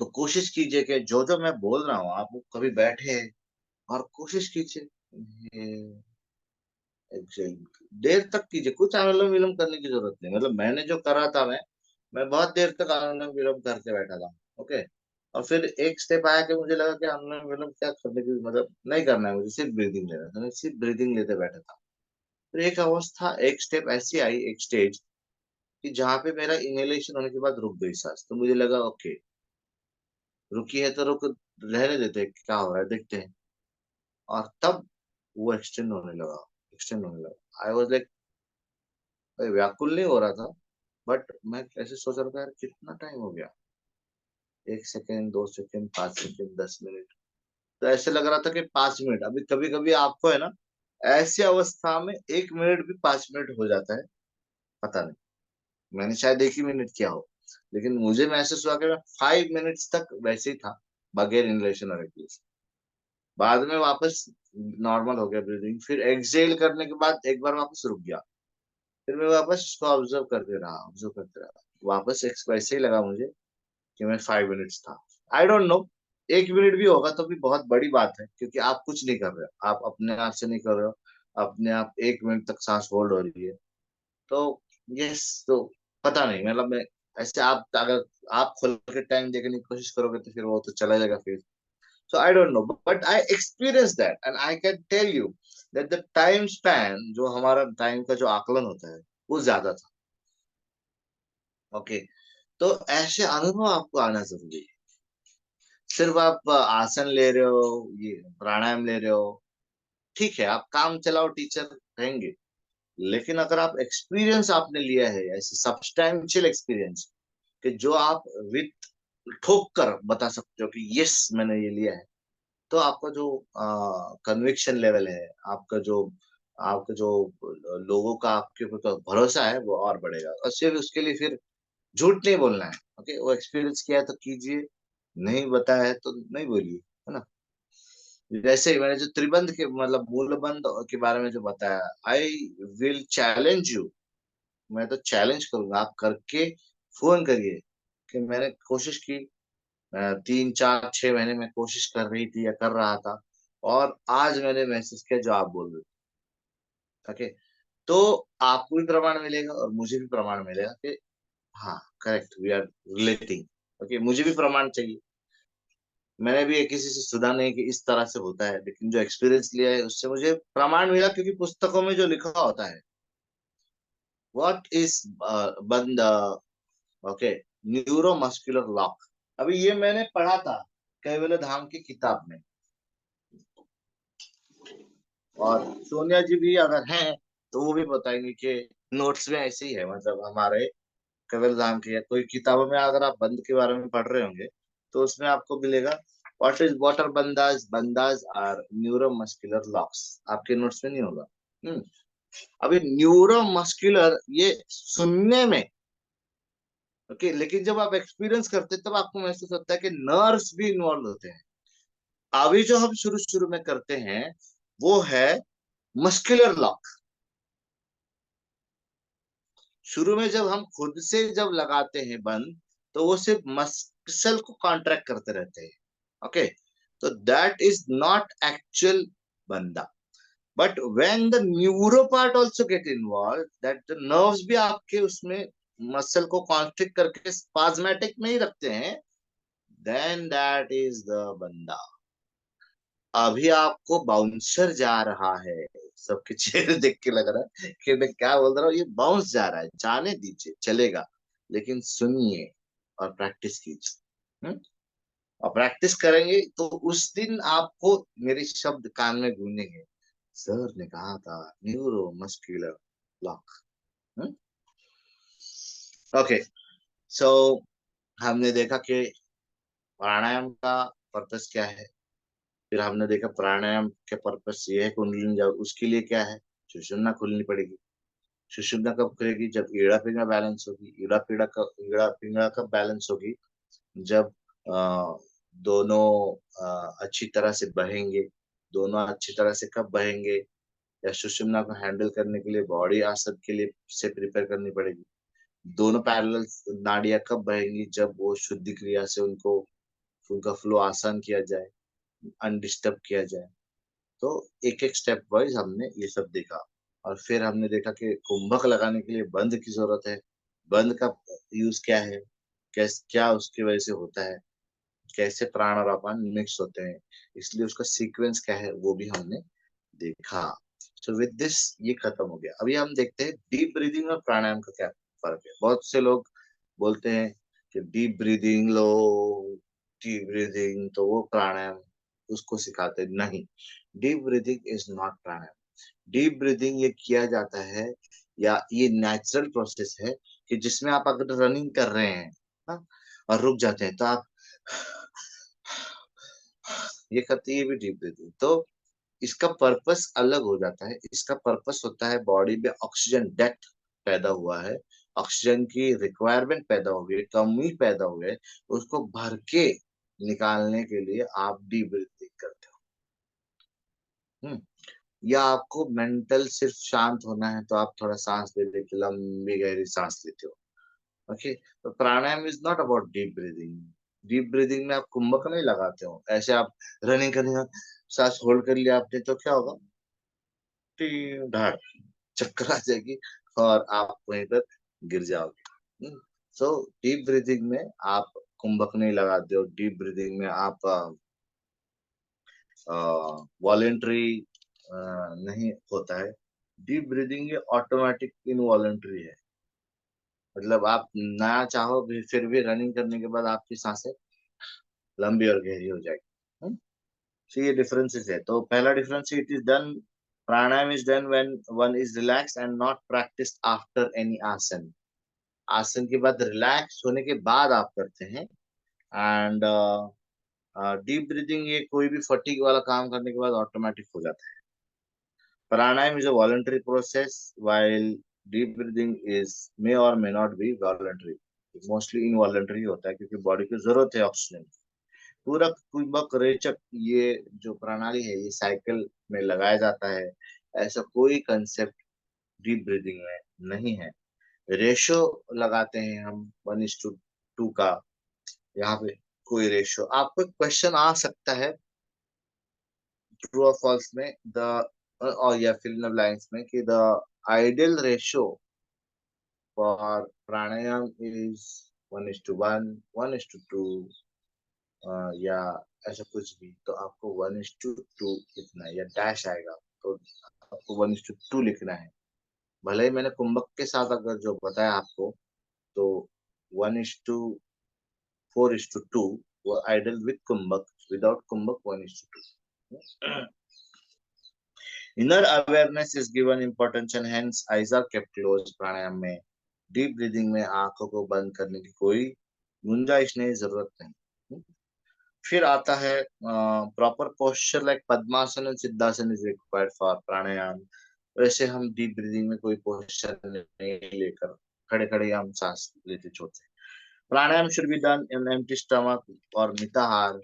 तो कोशिश कीजिए कि जो जो मैं बोल रहा हूँ आप वो कभी बैठे और कोशिश कीजिए, देर तक कीजिए, कुछ अनुलोम विलोम करने की जरूरत नहीं। मतलब मैंने जो करा था, मैं बहुत देर तक अनुलोम विलोम करके बैठा था। ओके, और फिर एक स्टेप आया कि मुझे लगा कि अनुलोम विलोम क्या करने की, मतलब नहीं करना है मुझे, सिर्फ ब्रीदिंग लेना था। मैं सिर्फ ब्रीदिंग लेते बैठा था। फिर एक अवस्था, एक स्टेप ऐसी आई, एक स्टेज, कि जहाँ पे मेरा इनहेलेशन होने के बाद रुक गई सांस। तो मुझे लगा ओके, रुकी है तो रुक, रहने देते हैं, क्या हो रहा है देखते हैं। और तब वो एक्सटेंड होने लगा। आई वाज लाइक, व्याकुल नहीं हो रहा था, बट मैं ऐसे सोच रहा था यार कितना टाइम हो गया, 1 सेकेंड, 2 सेकेंड, 5 सेकेंड, 10 मिनट। तो ऐसे लग रहा था कि 5 मिनट। अभी कभी कभी आपको है ना, ऐसी अवस्था में 1 मिनट भी 5 मिनट हो जाता है, पता नहीं। मैंने शायद एक ही मिनट किया हो, लेकिन मुझे महसूस हुआ कि मैं 5 मिनट्स तक वैसे ही था, बगैर इनलेशन और एक्सलेशन। बाद में वापस नॉर्मल हो गया ब्रीदिंग, फिर एक्सहेल करने के बाद एक बार वापस रुक गया, फिर मैं वापस उसको ऑब्जर्व करते रहा, वापस एक वैसे ही लगा मुझे कि मैं 5 मिनट्स था। आई डोंट नो, 1 मिनट भी होगा तो भी बहुत बड़ी बात है, क्योंकि आप कुछ नहीं कर रहे हो, आप अपने आप से नहीं कर रहे हो, अपने आप 1 मिनट तक सांस होल्ड हो रही है। तो यस, तो पता नहीं, मतलब मैं ऐसे, आप अगर आप खुल के टाइम देखने की कोशिश करोगे तो फिर वो तो चला जाएगा फिर। So I don't know, but I experience that and I can tell you that the time span, जो हमारा टाइम का जो आकलन होता है, वो ज्यादा था। ओके, तो ऐसे अनुभव आपको आना जरूरी है। सिर्फ आप आसन ले रहे हो, ये प्राणायाम ले रहे हो, ठीक है, आप काम चलाओ टीचर रहेंगे, लेकिन अगर आप एक्सपीरियंस आपने लिया है, ऐसे सब्सटैंशियल एक्सपीरियंस, कि जो आप विथ ठोक कर बता सकते हो कि यस मैंने ये लिया है, तो आपका जो कन्विक्शन लेवल है, आपका जो लोगों का आपके ऊपर का भरोसा है, वो और बढ़ेगा। और सिर्फ उसके लिए फिर झूठ नहीं बोलना है। ओके, वो एक्सपीरियंस किया है तो कीजिए, नहीं बताया है तो नहीं बोलिए, है ना। जैसे मैंने जो त्रिबंध के मतलब मूलबंध के बारे में जो बताया, आई विल चैलेंज यू, मैं तो चैलेंज करूंगा, आप करके फोन करिए कि मैंने कोशिश की, 3 4 6 महीने में कोशिश कर रही थी या कर रहा था, और आज मैंने महसूस किया जो आप बोल रहे थे। ओके, तो आपको भी प्रमाण मिलेगा और मुझे भी प्रमाण मिलेगा कि हाँ, correct, we are relating. Okay, मुझे भी प्रमाण चाहिए। मैंने भी किसी से सुना नहीं कि इस तरह से होता है, लेकिन जो एक्सपीरियंस लिया है उससे मुझे प्रमाण मिला, क्योंकि पुस्तकों में जो लिखा होता है, व्हाट इज बंद, ओके, न्यूरोमस्कुलर लॉक, अभी ये मैंने पढ़ा था कैवल्य धाम की किताब में। और सोनिया जी भी अगर हैं तो वो भी बताएंगे कि नोट्स में ऐसे ही है, मतलब हमारे कैवल्य धाम की है, कोई किताबों में अगर आप बंद के बारे में पढ़ रहे होंगे तो उसमें आपको मिलेगा व्हाट आर बंदाज, बंदाज आर न्यूरोमस्कुलर लॉक्स, आपके नोट्स में नहीं होगा। अभी न्यूरोमस्कुलर ये सुनने में ओके, लेकिन जब आप एक्सपीरियंस करते हैं तब आपको महसूस होता है कि नर्व्स भी इन्वॉल्व होते हैं। अभी जो हम शुरू शुरू में करते हैं वो है मस्कुलर लॉक। शुरू में जब हम खुद से जब लगाते हैं बंद, तो वो सिर्फ मसल को कॉन्ट्रैक्ट करते रहते हैं। ओके, तो दैट इज नॉट एक्चुअल बंदा। But when the neuro part also get involve, that the nerves भी आपके उसमें मसल को कॉन्स्ट्रिक्ट करके स्पाज्मेटिक में ही रखते हैं, देन दैट इज द बंदा। अभी आपको बाउंसर जा रहा है, सबके चेहरे देख के लग रहा है कि मैं क्या बोल रहा हूँ, ये बाउंस जा रहा है, जाने दीजिए, चलेगा, लेकिन सुनिए और प्रैक्टिस कीजिए। और प्रैक्टिस करेंगे तो उस दिन आपको मेरे शब्द कान में गूंजेंगे, सर ने कहा था न्यूरो मस्कुलर ब्लॉक। ओके, सो हमने देखा कि प्राणायाम का पर्पस क्या है, फिर हमने देखा प्राणायाम के पर्पस ये है, कुंडलिनी जब उसके लिए क्या है, सुषुम्ना खुलनी पड़ेगी। सुषुम्ना कब खुलेगी, जब ईड़ा पिंगला बैलेंस होगी। ईड़ा पिंगला कब बैलेंस होगी, जब दोनों अच्छी तरह से बहेंगे। दोनों अच्छी तरह से कब बहेंगे, या सुषुम्ना को हैंडल करने के लिए बॉडी आसन के लिए से प्रिपेयर करनी पड़ेगी। दोनों पैरेलल नाड़ियां कब बहेंगी, जब वो शुद्धि क्रिया से उनको उनका फ्लो आसान किया जाए, अनडिस्टर्ब किया जाए। तो एक एक स्टेप वाइज हमने ये सब देखा। और फिर हमने देखा कि कुंभक लगाने के लिए बंद की जरूरत है, बंद का यूज क्या है, क्या उसकी वजह से होता है, कैसे प्राण और अपान मिक्स होते हैं, इसलिए उसका सीक्वेंस क्या है, वो भी हमने देखा। सो विद दिस ये खत्म हो गया। अभी हम देखते हैं डीप ब्रीदिंग और प्राणायाम का क्या फर्क है। बहुत से लोग बोलते हैं कि डीप ब्रीदिंग लो, डीप ब्रीदिंग तो वो प्राणायाम उसको सिखाते नहीं। Deep breathing is not pranayama. Deep breathing ये किया जाता है, या ये नेचुरल प्रोसेस है, कि जिसमें आप अगर रनिंग कर रहे हैं, हाँ, और रुक जाते हैं तो आप ये करते हैं, ये भी डीप ब्रीदिंग। तो इसका पर्पस अलग हो जाता है। इसका पर्पस होता है बॉडी में ऑक्सीजन डेप्थ पैदा हुआ है, ऑक्सीजन की रिक्वायरमेंट पैदा हो गई, कमी पैदा हुई है, उसको भर के निकालने के लिए आप डीप ब्रीथिंग करते हो। या आपको मेंटल सिर्फ शांत होना है तो आप थोड़ा सांस ले लेके लंबी गहरी सांस लेते हो। ओके, तो pranayama is not about deep breathing. Deep breathing में आप कुंभक नहीं लगाते हो, ऐसे आप रनिंग करने सांस होल्ड कर लिया आपने तो क्या होगा, ढाड़ चक्कर आ जाएगी और आप वहीं पर गिर जाओगे। सो डीप ब्रीदिंग में आप कुंभक नहीं लगाते हो, डीप ब्रीदिंग में आप वॉलेंट्री नहीं होता है। डीप ब्रीदिंग ये ऑटोमेटिक इनवॉलेंट्री है, मतलब आप ना चाहो भी फिर भी रनिंग करने के बाद आपकी सांसें लंबी और गहरी हो जाएगी। तो ये डिफरेंसेस है। तो पहला difference, it is done, pranayama is done when one is relax and not practice after any आसन। आसन के बाद रिलैक्स होने के बाद आप करते हैं। एंड डीप ब्रीदिंग ये कोई भी फटीग वाला काम करने के बाद ऑटोमेटिक हो जाता है। Pranayama is a voluntary process while deep breathing is may or may not be voluntary, mostly involuntary होता है क्योंकि बॉडी को जरूरत है ऑक्सीजन। पूरक, कुंभक, रेचक, ये जो प्रणाली है ये साइकिल में लगाया जाता है, ऐसा कोई कंसेप्ट डीप ब्रीदिंग में नहीं है। रेशो लगाते हैं हम 1:2 का, यहाँ पे कोई रेशो। आपको क्वेश्चन आ सकता है ट्रू और फॉल्स में, द और या फिल इन द ब्लैंक्स में कि the ideal ratio for pranayama is 1:1, 1:2, या ऐसा कुछ भी, तो आपको 1:2 लिखना है या डैश आएगा तो आपको 1:2 लिखना है। भले ही मैंने कुंभक के साथ अगर जो बताया आपको तो 1:4:2 वो ideal with kumbhak, without kumbhak 1:2। Inner awareness is given importance and hence eyes are kept close. प्राणायाम में डीप ब्रीदिंग में आंखों को बंद करने की कोई गुंजाइश नहीं, जरूरत नहीं। फिर आता है proper posture like padmasana and siddhasana is required for pranayama. वैसे हम डीप ब्रीदिंग में कोई पोस्चर नहीं लेकर खड़े खड़े हम सांस लेते छोड़ते। Pranayama should be done in empty stomach और मिताहार।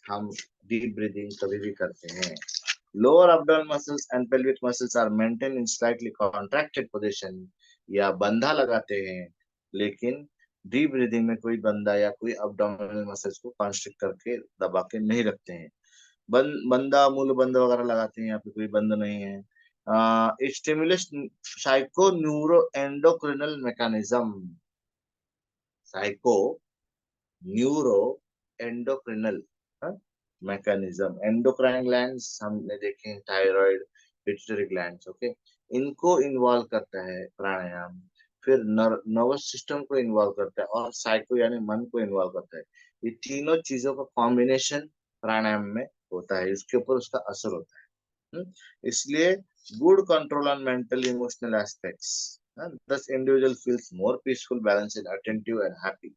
हम डीप ब्रीदिंग कभी भी करते हैं। Lower abdominal muscles and pelvic muscles are maintained in slightly contracted position, या बंधा लगाते हैं, लेकिन डीप ब्रीदिंग में कोई बंदा या कोई abdominal muscles को कॉन्स्ट्रिक्ट करके दबा के नहीं रखते हैं। बंदा, मूल बंद वगैरह लगाते हैं, यहाँ पे कोई बंद नहीं है। It stimulates psycho neuro endocrinal mechanism. Psycho neuro endocrinal mechanism. Endocrine glands हमने देखे हैं, थायराइड, पिट्यूटरी ग्लैंड्स, ओके, इनको इन्वॉल्व करता है प्राणायाम। फिर नर्वस सिस्टम को इन्वॉल्व करता है और साइको यानी मन को इन्वॉल्व करता है। ये तीनों चीजों का कॉम्बिनेशन प्राणायाम में होता है, इसके ऊपर उसका असर होता है। इसलिए good control on mental emotional aspects, thus individual feels more peaceful, balanced, attentive and happy.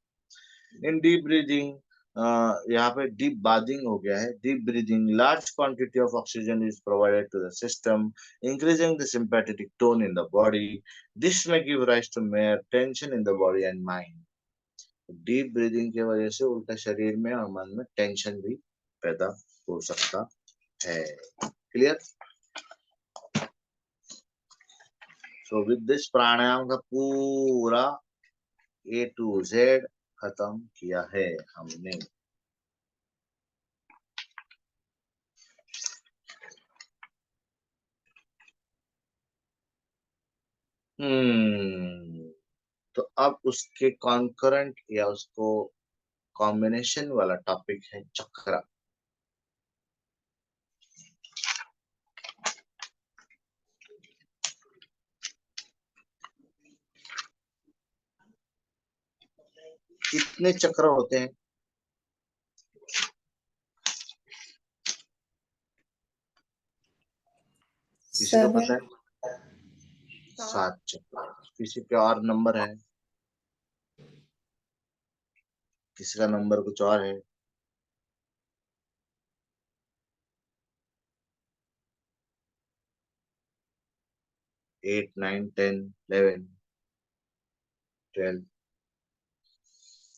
In deep breathing, यहाँ पे डीप बाथिंग हो गया है। Deep breathing, large quantity of oxygen is provided to the system, increasing the sympathetic tone in the body. This may give rise to more tension in the body and mind. Deep breathing की वजह से उल्टा शरीर में और मन में टेंशन भी पैदा हो सकता है। क्लियर? सो विद दिस प्राणायाम का पूरा A to Z खत्म किया है हमने। तो अब उसके कॉन्करेंट या उसको कॉम्बिनेशन वाला टॉपिक है चक्र। कितने चक्र होते हैं? किसी को पता 7. है? 7 चक्र। किसी पे और नंबर है? किसी का नंबर कुछ और है? 8, 9, 10, 11, 12।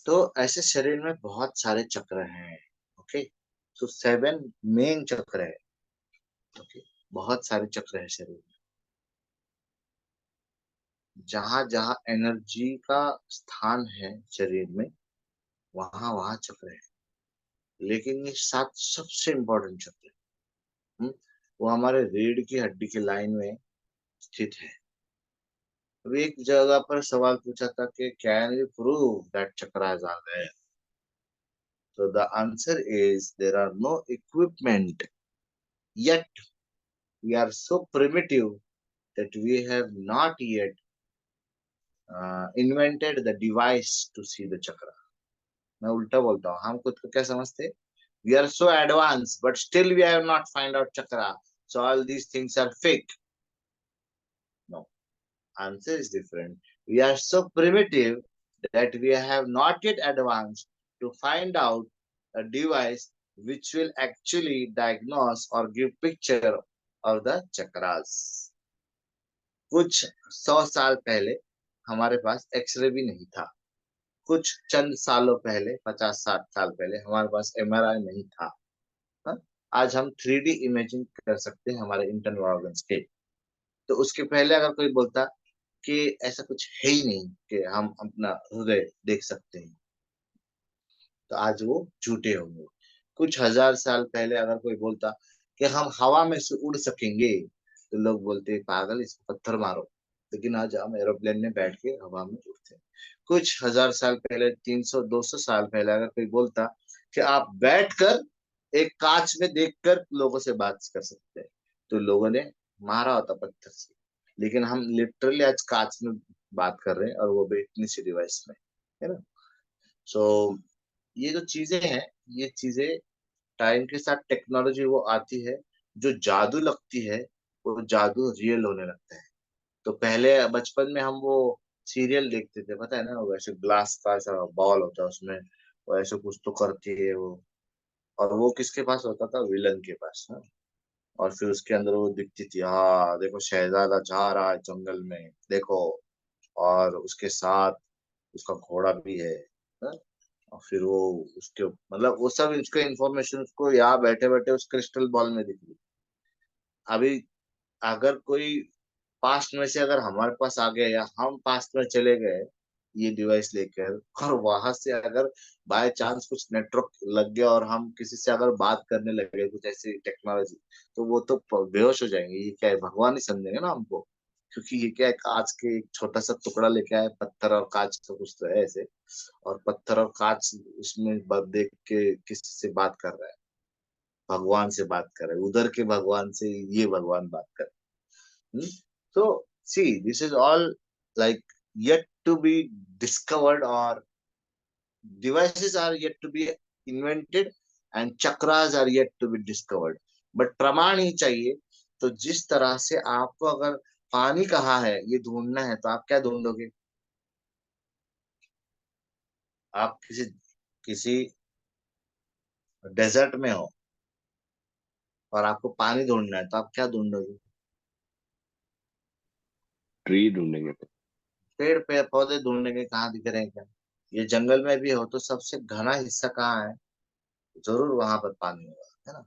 तो ऐसे शरीर में बहुत सारे चक्र हैं। ओके, तो 7 मेन चक्र है। ओके, बहुत सारे चक्र है शरीर में। जहां जहां एनर्जी का स्थान है शरीर में, वहां वहां चक्र है। लेकिन ये सात सबसे इम्पोर्टेंट चक्र है। वो हमारे रीढ़ की हड्डी की लाइन में स्थित है। अभी एक जगह पर सवाल पूछा था कि can we prove that chakras are there? So the answer is there are no equipment yet. We are so primitive that we have not yet invented the device to see the chakra. मैं उल्टा बोलता हूँ, हम खुद को क्या समझते? We are so advanced, but still we have not find out chakra. So all these things are fake. No, answer is different. We are so primitive that we have not yet advanced to find out a device which will actually diagnose or give picture of the chakras. कुछ 100 साल पहले हमारे पास एक्सरे भी नहीं था। कुछ चंद सालों पहले, 50-60 साल पहले हमारे पास एमआरआई नहीं था। हा? आज हम 3D इमेजिंग कर सकते हैं हमारे इंटरनल ऑर्गन्स के। तो उसके पहले अगर कोई बोलता कि ऐसा कुछ है ही नहीं कि हम अपना हृदय देख सकते हैं, तो आज वो झूठे होंगे। कुछ 1000 साल पहले अगर कोई बोलता कि हम हवा में से उड़ सकेंगे, तो लोग बोलते पागल, इसको पत्थर मारो। लेकिन आज हम एरोप्लेन में बैठ के हवा में उड़ते हैं। कुछ 1000 साल पहले, 300-200 साल पहले अगर कोई बोलता कि आप बैठकर एक कांच में देखकर लोगों से बात कर सकते हैं, तो लोगों ने मारा होता पत्थर से। लेकिन हम लिटरली आज कांच में बात कर रहे हैं, और वो भी इतनी सी डिवाइस में, है ना। सो ये जो चीजें हैं, ये चीजें टाइम के साथ टेक्नोलॉजी वो आती है, जो जादू लगती है वो जादू रियल होने लगता है। तो पहले बचपन में हम वो सीरियल देखते थे, पता है ना, वो ऐसे ग्लास का ऐसा बॉल होता है, उसमें वो ऐसे कुछ तो करती है वो, और वो किसके पास होता था? विलन के पास ना। और फिर उसके अंदर वो दिखती थी, हाँ देखो शहजादा जा रहा है जंगल में, देखो, और उसके साथ उसका घोड़ा भी है ना? और फिर वो उसके मतलब वो सब उसके इंफॉर्मेशन उसको यहाँ बैठे बैठे उस क्रिस्टल बॉल में दिख रही। अभी अगर कोई पास्ट में से अगर हमारे पास आ गया, या हम पास्ट में चले गए ये डिवाइस लेकर, और वहां से अगर बाय चांस कुछ नेटवर्क लग गया और हम किसी से अगर बात करने लगे कुछ ऐसी टेक्नोलॉजी, तो वो तो बेहोश हो जाएंगे। ये क्या है, भगवान ही समझेंगे ना हमको। क्योंकि ये क्या है, कांच के एक छोटा सा टुकड़ा लेके आए, पत्थर और कांच का कुछ तो है ऐसे, और पत्थर और कांच उसमें देख के किसी से बात कर रहा है, भगवान से बात कर रहा है, उधर के भगवान से ये भगवान बात कर रहा है। So, see, this is all like yet to be discovered, or devices are yet to be invented, and chakras are yet to be discovered. But प्रमाण ही चाहिए। तो जिस तरह से आपको अगर पानी कहाँ है ये ढूंढना है, तो आप क्या ढूंढोगे? आप किसी किसी डेजर्ट में हो और आपको पानी ढूंढना है, तो आप क्या ढूंढोगे? ट्री ढूंढेंगे तो। पेड़ पे पौधे ढूंढने के, कहाँ दिख रहे हैं क्या? ये जंगल में भी हो तो सबसे घना हिस्सा कहाँ है? जरूर वहां पर पानी होगा, है ना।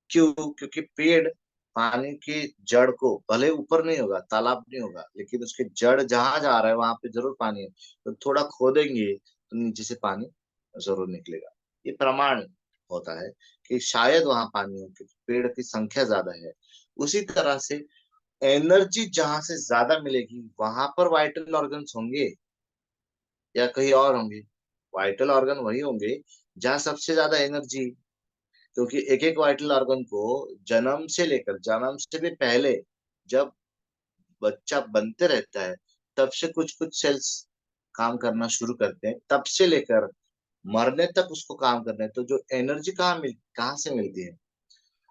क्यों? क्योंकि पेड़ पानी की जड़ को, भले ऊपर नहीं होगा, तालाब नहीं होगा, लेकिन उसके जड़ जहां जा रहा है वहां पे जरूर पानी है। तो थोड़ा खोदेंगे तो नीचे से पानी जरूर निकलेगा। ये प्रमाण होता है कि शायद वहां पानी हो, क्योंकि पेड़ की संख्या ज्यादा है। उसी तरह से एनर्जी जहां से ज्यादा मिलेगी वहां पर वाइटल ऑर्गन्स होंगे, या कहीं और होंगे? वाइटल ऑर्गन वही होंगे जहाँ सबसे ज्यादा एनर्जी। क्योंकि एक एक वाइटल ऑर्गन को जन्म से भी पहले, जब बच्चा बनते रहता है, तब से कुछ कुछ सेल्स काम करना शुरू करते हैं, तब से लेकर मरने तक उसको काम करना है। तो जो एनर्जी कहाँ से मिलती है?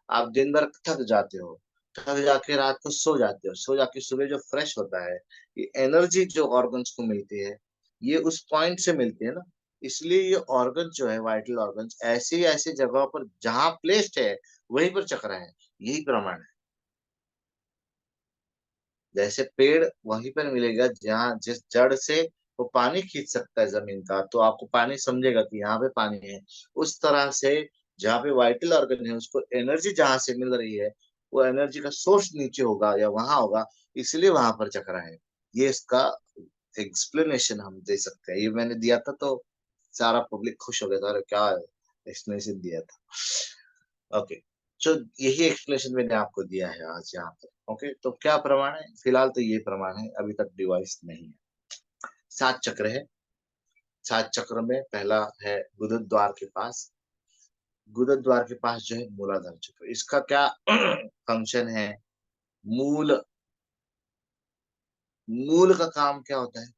आप दिन भर थक जाते हो, थक जाके रात को सो जाते हो, सो जाके सुबह जो फ्रेश होता है, ये एनर्जी जो ऑर्गन्स को मिलती है, ये उस पॉइंट से मिलती है ना। इसलिए ये ऑर्गन जो है, वाइटल ऑर्गन्स, ऐसी ऐसी जगहों पर जहां प्लेस्ड है वहीं पर चक्र है। यही प्रमाण है। जैसे पेड़ वहीं पर मिलेगा जहाँ जिस जड़ से वो पानी खींच सकता है जमीन का, तो आपको पानी समझेगा कि यहाँ पे पानी है। उस तरह से जहाँ पे वाइटल ऑर्गन है उसको एनर्जी जहां से मिल रही है, वो एनर्जी का सोर्स नीचे होगा या वहां होगा, इसलिए वहां पर चक्र है। ये इसका एक्सप्लेनेशन हम दे सकते हैं। ये मैंने दिया था तो सारा पब्लिक खुश हो गया था, अरे क्या एक्सप्लेनेशन दिया था। ओके, सो यही एक्सप्लेनेशन मैंने आपको दिया है आज यहाँ पर। ओके, तो क्या प्रमाण है? फिलहाल तो ये प्रमाण है, अभी तक डिवाइस नहीं है। 7 चक्र है। 7 चक्र में पहला है गुरुद्वार के पास। गुरुद्वार के पास जो है मूलाधार चक्र, इसका क्या फंक्शन है? मूल, मूल का काम क्या होता है?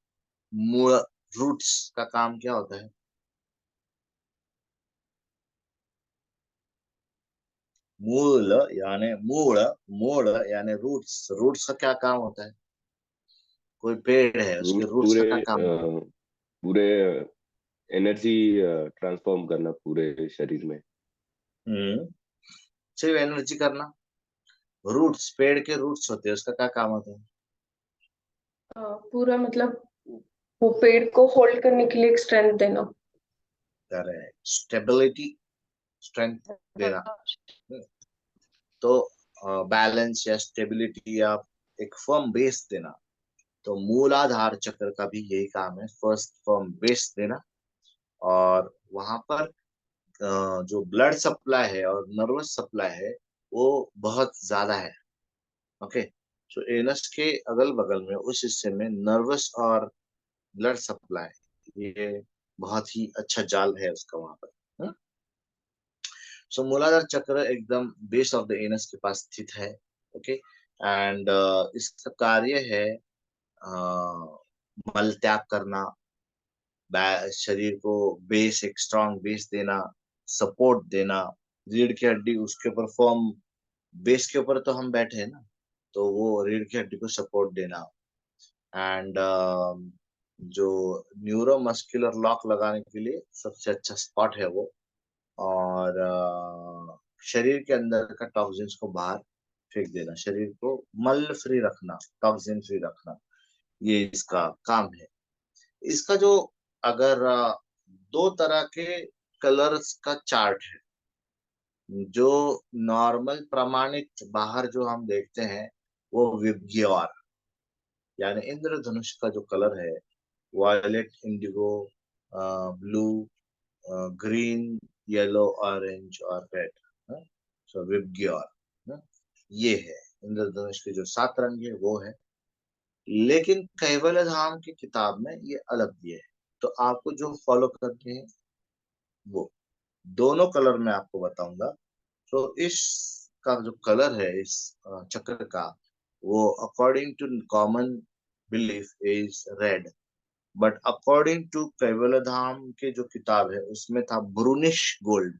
मूल, रूट्स का काम क्या होता है? मूल यानी मूल, मूल यानी रूट्स। रूट्स का क्या काम होता है? कोई पेड़ है, उसके रूट्स रूट्स का पूरे क्या काम होता पूरे एनर्जी ट्रांसफॉर्म करना पूरे शरीर में। है? सिर्फ एनर्जी करना। रूट्स, पेड़ के रूट्स होते हैं, उसका क्या काम होता है? पूरा मतलब वो पेड़ को होल्ड करने के लिए एक स्ट्रेंथ देना। करेक्ट, स्टेबिलिटी, स्ट्रेंथ देना। तो बैलेंस या स्टेबिलिटी या एक फर्म बेस देना। तो मूलाधार चक्र का भी यही काम है, फर्स्ट फर्म बेस देना। और वहां पर जो ब्लड सप्लाई है और नर्वस सप्लाई है वो बहुत ज्यादा है। ओके, तो एनस के अगल बगल में उस हिस्से में नर्वस और ब्लड सप्लाई, ये बहुत ही अच्छा जाल है उसका वहां पर। सो मूलाधार चक्र एकदम बेस ऑफ द एनस के पास स्थित है। ओके, एंड इसका कार्य है मल त्याग करना, शरीर को बेस, एक स्ट्रांग बेस देना, सपोर्ट देना। रीढ़ की हड्डी उसके ऊपर फॉर्म, बेस के ऊपर तो हम बैठे हैं ना, तो वो रीढ़ की हड्डी को सपोर्ट देना। एंड जो न्यूरोमस्कुलर लॉक लगाने के लिए सबसे अच्छा स्पॉट है वो। और शरीर के अंदर का टॉक्सिन्स को बाहर फेंक देना, शरीर को मल फ्री रखना, टॉक्सिन फ्री रखना, ये इसका काम है। इसका जो, अगर दो तरह के कलर्स का चार्ट है, जो नॉर्मल प्रमाणित बाहर जो हम देखते हैं वो विबग्योर यानी इंद्रधनुष का जो कलर है, violet, indigo, blue, green, yellow, orange और रेड, सो विबग्योर, ये है इंद्रधनुष के जो 7 रंग है वो है। लेकिन कैवल्य धाम की किताब में ये अलग दिए है, तो आपको जो फॉलो करते हैं वो दोनों कलर में आपको बताऊंगा। तो इस का जो कलर है इस चक्र का, वो according to common belief is red, but according to Kaivalya Dham के जो किताब है उसमें था brownish gold.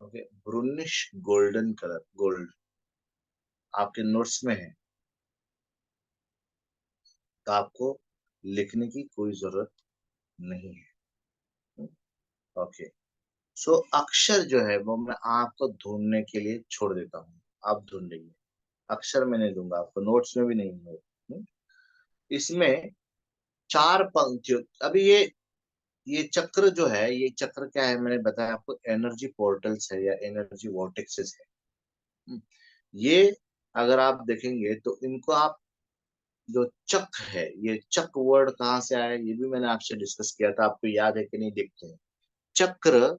Okay, brownish golden colour, gold आपके नोट्स में है, तो आपको लिखने की कोई जरूरत नहीं है। ओके, सो अक्षर जो है वो मैं आपको ढूंढने के लिए छोड़ देता हूँ, आप ढूंढ लेंगे। अक्षर मैं नहीं दूंगा आपको, नोट्स में भी नहीं है। इसमें 4 पंक्तियों, अभी ये चक्र जो है, ये चक्र क्या है मैंने बताया आपको, एनर्जी पोर्टल्स है या एनर्जी वॉर्टेक्सेस है। ये अगर आप देखेंगे तो इनको आप, जो चक है, ये चक वर्ड कहाँ से आया ये भी मैंने आपसे डिस्कस किया था, आपको याद है कि नहीं देखते हैं। चक्र,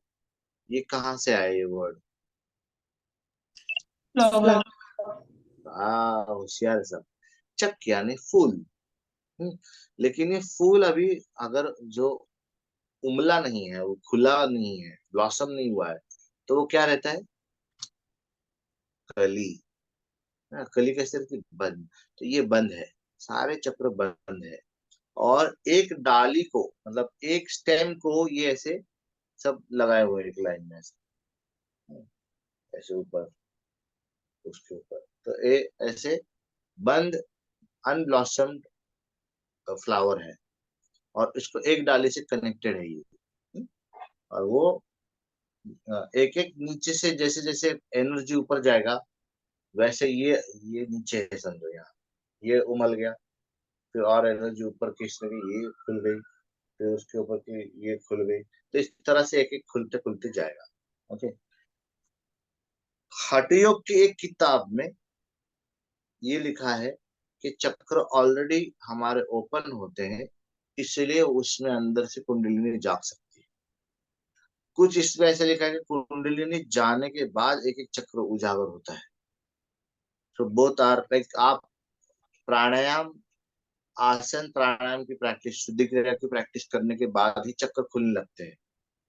ये कहाँ से आया ये वर्ड? फ्लावर। होशियार सब। चक यानी फूल। हम्म, लेकिन ये फूल अभी अगर जो उमला नहीं है, वो खुला नहीं है, ब्लॉसम नहीं हुआ है, तो वो क्या रहता है? कली। कली कैसे रहती है? बंद। तो ये बंद है, सारे चक्र बंद है। और एक डाली को, मतलब एक स्टेम को ये ऐसे सब लगाए हुए हैं एक लाइन में ऐसे, ऐसे ऊपर, उसके ऊपर, तो ये ऐसे बंद अनब्लॉसम्ड फ्लावर है, और इसको एक डाली से कनेक्टेड है ये। और वो एक एक नीचे से जैसे जैसे एनर्जी ऊपर जाएगा, वैसे ये नीचे है समझो, यहाँ ये उमल गया, फिर और एनर्जी ऊपर खींचने की, ये खुल गई, फिर उसके ऊपर की ये खुल गई, तो इस तरह से एक एक खुलते खुलते जाएगा। ओके, हठ योग की एक किताब में ये लिखा है कि चक्र ऑलरेडी हमारे ओपन होते हैं, इसलिए उसमें अंदर से कुंडलिनी जाग सकती है। कुछ इसमें ऐसे लिखा है कि कुंडलिनी जाने के बाद एक एक चक्र उजागर होता है। तो बोथ आर लाइक, आप प्राणायाम, आसन प्राणायाम की प्रैक्टिस, शुद्धि क्रिया की प्रैक्टिस करने के बाद ही चक्र खुलने लगते हैं।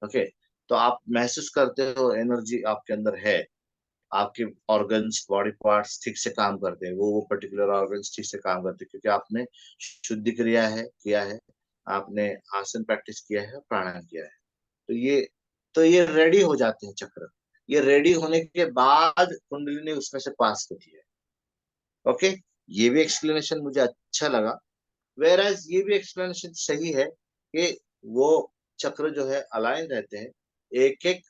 ओके, तो आप महसूस करते हो एनर्जी आपके अंदर है, आपके ऑर्गन्स, बॉडी पार्ट्स ठीक से काम करते हैं, वो पर्टिकुलर ऑर्गन्स ठीक से काम करते हैं, क्योंकि आपने शुद्धि क्रिया है किया है, आपने आसन प्रैक्टिस किया है, प्राणायाम किया है। तो ये रेडी हो जाते हैं चक्र। ये रेडी होने के बाद कुंडलिनी उसमें से पास होती है। ओके, ये भी एक्सप्लेनेशन मुझे अच्छा लगा। वेराज ये भी एक्सप्लेनेशन सही है कि वो चक्र जो है अलाइन रहते हैं, एक एक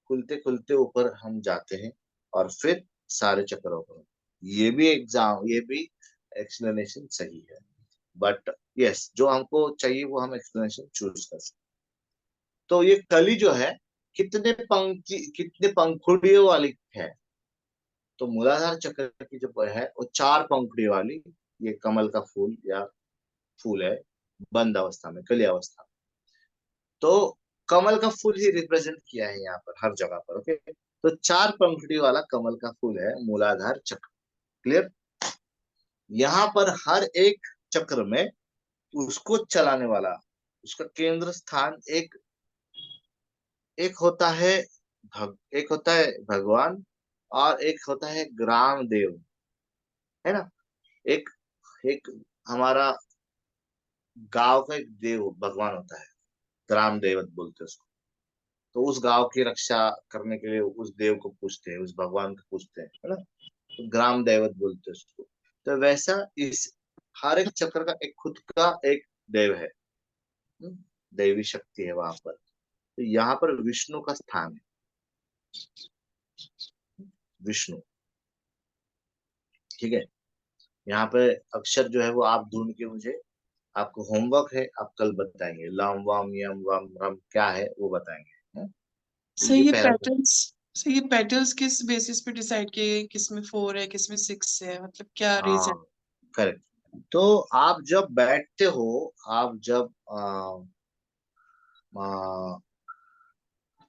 खुलते खुलते ऊपर हम जाते हैं और फिर सारे चक्र ऊपर। ये भी एक्सप्लेनेशन सही है। बट यस, जो हमको चाहिए वो हम एक्सप्लेनेशन चूज कर सकते। तो ये कली जो है, कितने पंखुड़ियों वाली है? तो मूलाधार चक्र की जो है वो चार पंखुड़ी वाली, ये कमल का फूल या फूल है, बंद अवस्था में, कली अवस्था में। तो कमल का फूल ही रिप्रेजेंट किया है यहाँ पर हर जगह पर। ओके, तो चार पंखुड़ी वाला कमल का फूल है मूलाधार चक्र। क्लियर? यहाँ पर हर एक चक्र में उसको चलाने वाला, उसका केंद्र स्थान एक एक होता है एक होता है भगवान, और एक होता है ग्राम देव, है ना। एक एक हमारा गांव का एक देव भगवान होता है, ग्राम देवत बोलते हैं उसको। तो उस गांव की रक्षा करने के लिए उस देव को पूछते हैं, उस भगवान को पूछते हैं, है ना। तो ग्राम देवत बोलते हैं उसको। तो वैसा इस हर एक चक्र का एक खुद का एक देव है, दैवी शक्ति है वहां पर। तो यहाँ पर विष्णु का स्थान है, विष्णु। ठीक है, यहाँ पे अक्षर जो है वो आप ढूंढ के मुझे, आपको होमवर्क है, आप कल बताएंगे लम वम यम वम रम क्या है वो बताएंगे, है? तो सर ये ये पहला पेटल्स सर ये पेटल्स किस बेसिस पे डिसाइड किए गए, किस में 4 है किस में 6 है, मतलब क्या रीजन? हाँ, करेक्ट। तो आप जब बैठते हो, आप जब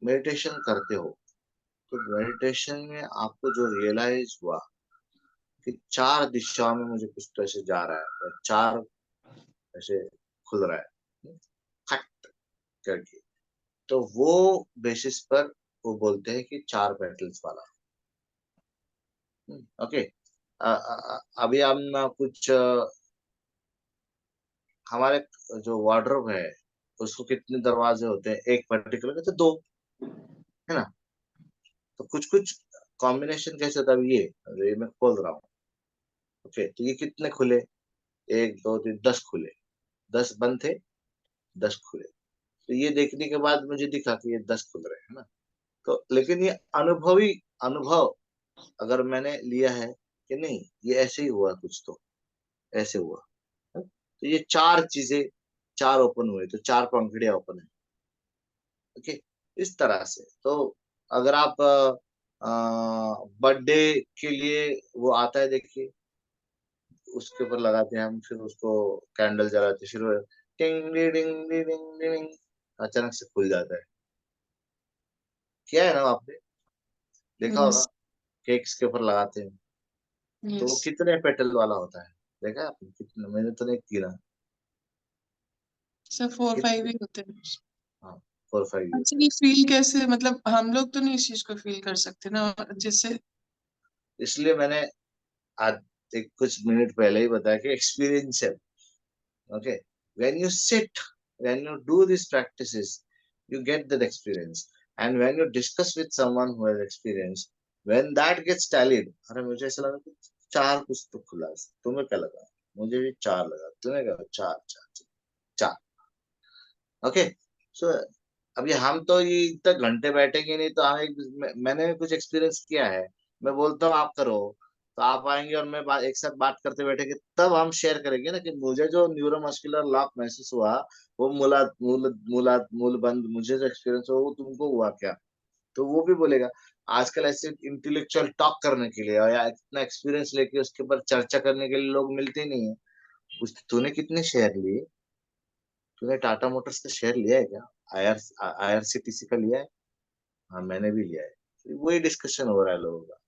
मेडिटेशन करते हो, तो मेडिटेशन में आपको जो रियलाइज हुआ कि चार दिशाओं में मुझे कुछ तो ऐसे जा रहा है, या चार ऐसे खुल रहा है, खट करके, तो वो बेसिस पर वो बोलते हैं कि चार पेटल्स वाला। ओके, अभी हम कुछ हमारे जो वार्डरोब है उसको कितने दरवाजे होते हैं, एक पर्टिकुलर तो दो, है ना। तो कुछ कुछ कॉम्बिनेशन कैसे होता है, ये मैं खोल रहा हूँ। ओके, तो ये कितने खुले, एक दो तीन, 10 खुले, 10 बंद थे, 10 खुले। तो ये देखने के बाद मुझे दिखा कि ये 10 खुल रहे हैं, है ना। तो लेकिन ये अनुभवी अनुभव अगर मैंने लिया है कि नहीं, ये ऐसे ही हुआ, कुछ तो ऐसे हुआ, है? तो ये चार चीजें, चार ओपन हुए, तो चार पंखुड़ियां ओपन है। ओके, इस तरह से। तो अगर आप बर्थडे के लिए वो आता है देखिए, उसके ऊपर लगाते हैं हम, फिर उसको कैंडल जलाते हैं, फिर वो टिंग डी डिंग डी डिंग डी डिंग अचानक से खुल जाता है। किया है ना आपने, देखा होगा, यस। केक्स के ऊपर लगाते हैं। तो वो यस कितने पेटल वाला होता है, देखा है आपने? कितने, मैंने तो नहीं गिना। सर 4 5 कितने? ही होते हैं। हाँ, 4 5 अच्छा होता है। ये फील कैसे, मतलब हम लोग तो नहीं इस चीज को फील कर सकते ना, जैसे इसलिए मैंने आज एक कुछ मिनट पहले ही बताया कि एक्सपीरियंस है। Okay, when you sit, when you do these practices, you get that experience. And when you discuss with someone who has experience, when that gets tallied, अरे मुझे ऐसा लगा कि चार कुछ तो खुला है, तुम्हें क्या लगा? मुझे भी चार लगा, तुम्हें क्या लगा? चार चार चार चार। ओके, सो अभी हम तो ये इतने घंटे बैठेंगे नहीं, तो मैंने भी कुछ एक्सपीरियंस किया है। मैं बोलता हूँ आप करो, तो आप आएंगे और मैं एक साथ बात करते बैठेंगे, तब हम शेयर करेंगे ना कि मुझे जो न्यूरोमस्कुलर लॉक महसूस हुआ, वो मूलाधार मूलबंध, मुझे जो एक्सपीरियंस हुआ वो तुमको हुआ क्या। तो वो भी बोलेगा। आजकल ऐसे इंटेलेक्चुअल टॉक करने के लिए या इतना एक्सपीरियंस लेके उसके ऊपर चर्चा करने के लिए लोग मिलते ही नहीं है। तूने कितने शेयर लिए? तूने टाटा मोटर्स का शेयर लिया है क्या? आईआरसीटीसी का लिया है? हाँ, मैंने भी लिया है। तो वही डिस्कशन हो रहा है लोगों का।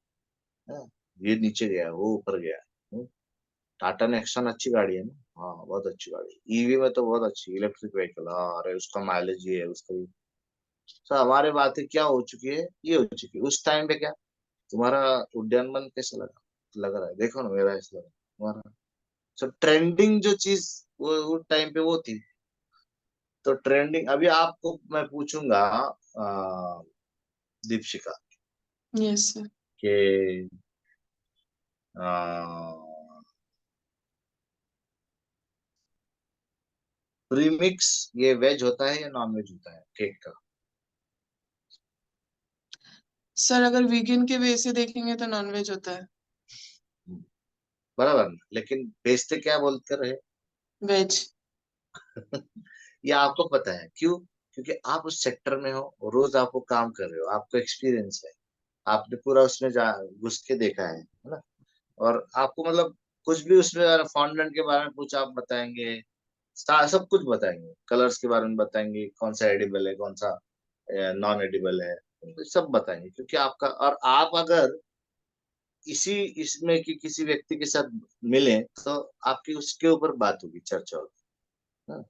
हाँ, ये नीचे गया, वो ऊपर गया। टाटा नेक्सॉन अच्छी गाड़ी है ना? हाँ, बहुत अच्छी गाड़ी है। ईवी में तो बहुत अच्छी, इलेक्ट्रिक व्हीकल। हाँ, अरे उसका माइलेज ये है, उसका ये। तो हमारे बातें क्या हो चुकी है, ये हो चुकी है। उस टाइम पे क्या तुम्हारा उड्डयन मन कैसा लगा? लग रहा है, देखो ना, मेरा ऐसा लगा तुम्हारा। सो ट्रेंडिंग जो चीज वो टाइम पे वो थी। तो ट्रेंडिंग अभी आपको मैं पूछूंगा, दीपशिका, यस सर। कि प्रीमिक्स ये वेज होता है या नॉन वेज होता है केक का? सर अगर वीगन के वे से देखेंगे तो नॉनवेज होता है। बराबर ना? लेकिन बेचते क्या बोलते रहे? वेज। ये आपको पता है क्यों? क्योंकि आप उस सेक्टर में हो, रोज आपको काम कर रहे हो, आपको एक्सपीरियंस है, आपने पूरा उसमें जा घुस के देखा है ना? और आपको मतलब कुछ भी उसमें फॉन्डेंट के बारे में पूछा आप बताएंगे, सब कुछ बताएंगे, कलर्स के बारे में बताएंगे, कौन सा एडिबल है, कौन सा नॉन एडिबल है, सब बताएंगे। क्योंकि आपका, और आप अगर इसी इसमें कि किसी व्यक्ति के साथ मिले तो आपकी उसके ऊपर बात होगी, चर्चा होगी। हाँ।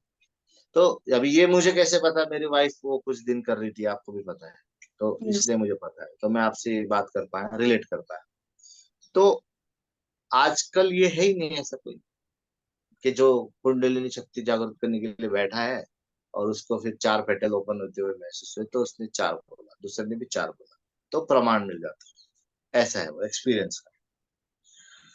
तो अभी ये मुझे कैसे पता? मेरी वाइफ वो कुछ दिन कर रही थी, आपको भी पता है, तो यस। इसलिए मुझे पता है, तो मैं आपसे बात कर पाया, रिलेट कर पाया। तो आजकल ये है ही नहीं ऐसा कोई कि जो कुंडलिनी शक्ति जागृत करने के लिए बैठा है और उसको फिर चार पेटल ओपन होते हुए महसूस हुए, तो उसने चार बोला, दूसरे ने भी चार बोला, तो प्रमाण मिल जाता है। ऐसा है वो एक्सपीरियंस का।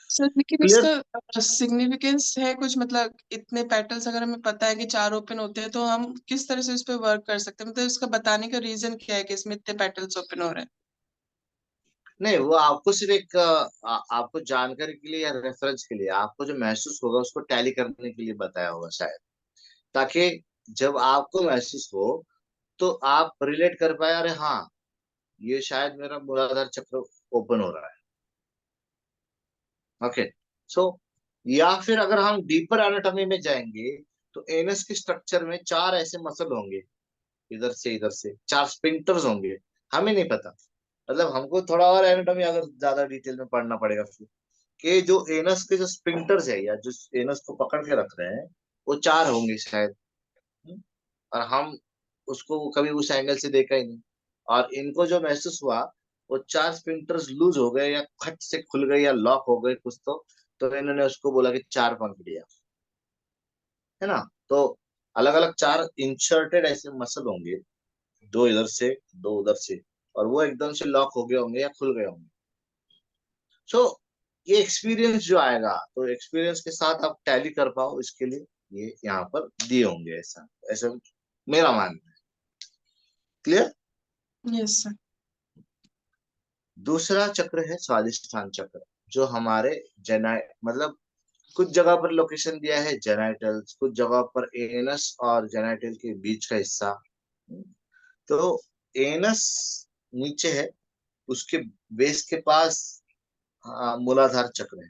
सर लेकिन क्लियर? इसका सिग्निफिकेंस है कुछ, मतलब इतने पेटल्स अगर हमें पता है कि चार ओपन होते हैं तो हम किस तरह से उस पर वर्क कर सकते हैं, मतलब इसका बताने का रीजन क्या है कि इसमें इतने पेटल्स ओपन हो रहे हैं? नहीं, वो आपको सिर्फ एक आपको जानकारी के लिए या रेफरेंस के लिए, आपको जो महसूस होगा उसको टैली करने के लिए बताया होगा शायद, ताकि जब आपको महसूस हो तो आप रिलेट कर पाए, अरे हाँ, ये शायद मेरा मूलाधार चक्र ओपन हो रहा है। ओके। सो या फिर अगर हम डीपर एनाटॉमी में जाएंगे तो एनस के स्ट्रक्चर में चार ऐसे मसल होंगे, इधर से चार स्पिंक्टर्स होंगे। हमें नहीं पता, मतलब हमको थोड़ा और एनाटॉमी अगर ज्यादा डिटेल में पढ़ना पड़ेगा फिर, कि जो एनस के जो स्पिंक्टर्स है या जो एनस को पकड़ के रख रहे हैं, वो चार होंगे शायद। और हम उसको कभी उस एंगल से देखा ही नहीं। और इनको जो महसूस हुआ, वो चार स्पिंक्टर्स लूज हो गए या खट से खुल गए या लॉक हो गए कुछ, तो इन्होंने उसको बोला कि चार पंखुड़ियां, है ना? तो अलग अलग चार इंसर्टेड ऐसे मसल होंगे, दो इधर से, दो उधर से, और वो एकदम से लॉक हो गए होंगे या खुल गए होंगे। सो ये एक्सपीरियंस जो आएगा, तो एक्सपीरियंस के साथ आप टैली कर पाओ, इसके लिए ये यहाँ पर दिए होंगे, ऐसा ऐसा मेरा मानना है। क्लियर? Yes sir. दूसरा चक्र है स्वादिष्ठान चक्र, जो हमारे जना मतलब कुछ जगह पर लोकेशन दिया है जेनाइटल्स, कुछ जगह पर एनस और जेनाइटल के बीच का हिस्सा। तो एनस नीचे है, उसके बेस के पास मूलाधार चक्र है।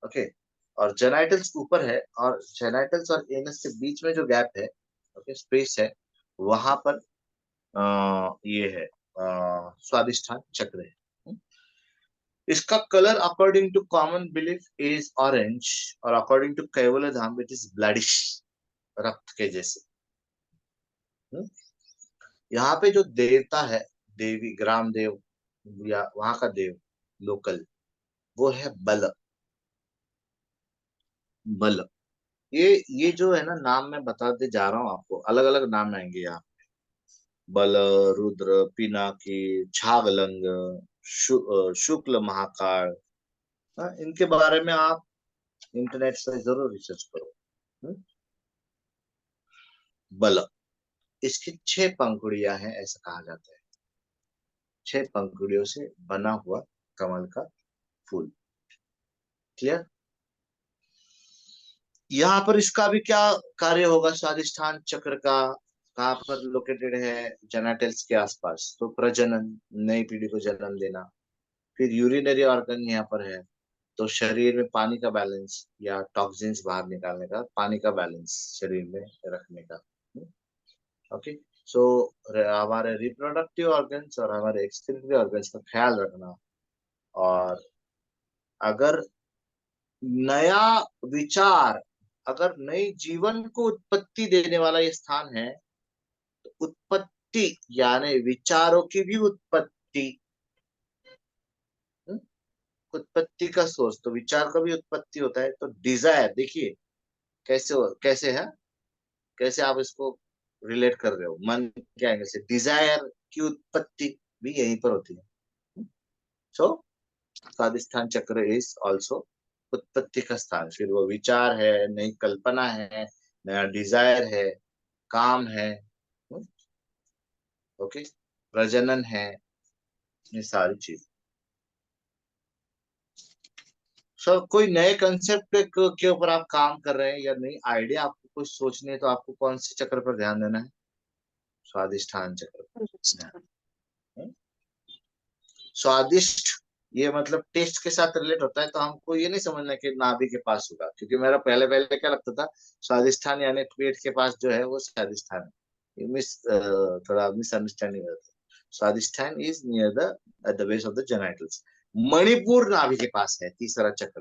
ओके। और जेनाइटल्स ऊपर है, और जेनाइटल्स और एनस के बीच में जो गैप है, ओके, स्पेस है, वहां पर ये है स्वादिष्ठान चक्र है। इसका colour according to common belief is orange, और according to Kaivalya Dham it is ब्लैडिश, रक्त के जैसे। हम्म? यहाँ पे जो देवता है, देवी ग्राम देव या वहां का देव लोकल, वो है बल। बल, ये जो है ना, नाम मैं बताते जा रहा हूँ आपको, अलग अलग नाम आएंगे यहाँ। बल, रुद्र, पिनाकी, छागलंग, शुक्ल महाकाल। इनके बारे में आप इंटरनेट पर जरूर रिसर्च करो। हम्म? बल, इसकी छह पंखुड़ियां हैं ऐसा कहा जाता है। छह पंखुड़ियों से बना हुआ कमल का फूल। क्लियर? यहाँ पर इसका भी क्या कार्य होगा स्वादिष्ठान चक्र का? कहाँ पर लोकेटेड है? जेनिटल्स के आसपास। तो प्रजनन, नई पीढ़ी को जन्म देना। फिर यूरिनरी ऑर्गन यहाँ पर है, तो शरीर में पानी का बैलेंस या टॉक्सिन्स बाहर निकालने का, पानी का बैलेंस शरीर में रखने का। ओके, सो हमारे रिप्रोडक्टिव ऑर्गन्स और हमारे एक्सक्रीटरी ऑर्गन्स का ख्याल रखना। और अगर नया विचार, अगर नई जीवन को उत्पत्ति देने वाला ये स्थान है, तो उत्पत्ति यानी विचारों की भी उत्पत्ति, हम्म, उत्पत्ति का सोर्स, तो विचार का भी उत्पत्ति होता है। तो डिजायर देखिए कैसे है, कैसे आप इसको रिलेट कर रहे हो मन के एंगल से। डिजायर की उत्पत्ति भी यहीं पर होती है। सो स्वादिष्ठान चक्र इज ऑल्सो उत्पत्ति का स्थान। फिर वो विचार है, नई कल्पना है, नया डिजायर है, काम है, ओके, प्रजनन है, ये सारी चीज। सो कोई नए कंसेप्ट के ऊपर आप काम कर रहे हैं या नई आइडिया आपको कुछ सोचनी है, तो आपको कौन से चक्र पर ध्यान देना है? स्वादिष्ठान चक्र पर ध्यान। स्वादिष्ट ये मतलब टेस्ट के साथ रिलेट होता है, तो हमको ये नहीं समझना कि नाभि के पास होगा, क्योंकि मेरा पहले पहले क्या लगता था, स्वादिष्ठान यानी पेट के पास जो है वो स्वादिष्ठान है। ये थोड़ा मिसअंडरस्टैंडिंग होता है। Swadhisthana is near the at the base of the genitals. Manipura नाभि के पास है, तीसरा चक्र।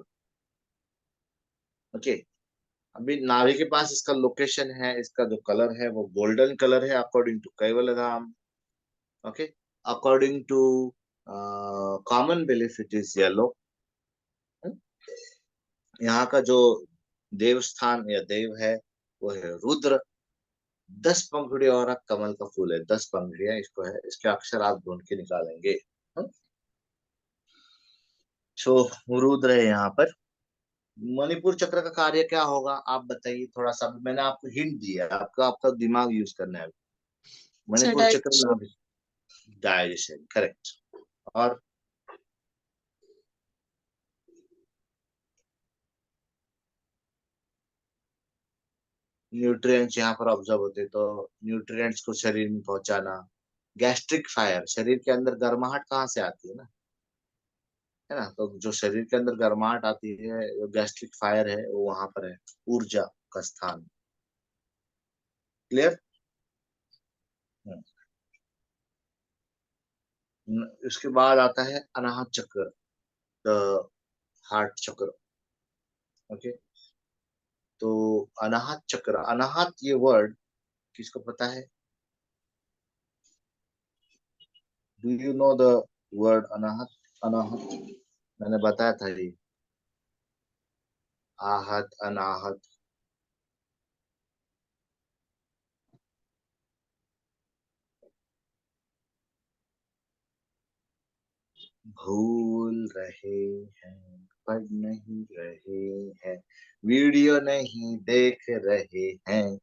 ओके, अभी नाभि के पास इसका लोकेशन है, इसका जो कलर है वो गोल्डन कलर है according to Kaivalyadham. Okay, according to common belief it is yellow. यहाँ का जो देव स्थान या देव है वो है रुद्र। 10 पंखुड़ियों वाला कमल का फूल है, 10 पंखुड़ियां इसको है, इसके अक्षर आप ढूंढ के निकालेंगे। सो रुद्र है यहाँ पर। मणिपुर चक्र का कार्य क्या होगा आप बताइए थोड़ा सा। मैंने आपको हिंट दिया है, आपका आपका दिमाग यूज करना है। सर मणिपुर चक्र डाइजेशन। नाभि, डाइजेशन, करेक्ट। और न्यूट्रिएंट्स यहाँ पर ऑब्जर्व होते हैं, तो न्यूट्रिएंट्स को शरीर में पहुंचाना। गैस्ट्रिक फायर, शरीर के अंदर गर्माहट कहाँ से आती है ना, तो जो शरीर के अंदर गर्माहट आती है, जो गैस्ट्रिक फायर है वो वहां पर है, ऊर्जा का स्थान। क्लियर? उसके बाद आता है अनाहत चक्र, द हार्ट चक्र। ओके, तो अनाहत चक्र, अनाहत ये वर्ड किसको पता है? Do you know the word Anahata? Anahata मैंने बताया था ये, आहत अनाहत। भूल रहे हैं, पढ़ नहीं रहे हैं, वीडियो नहीं देख रहे हैं।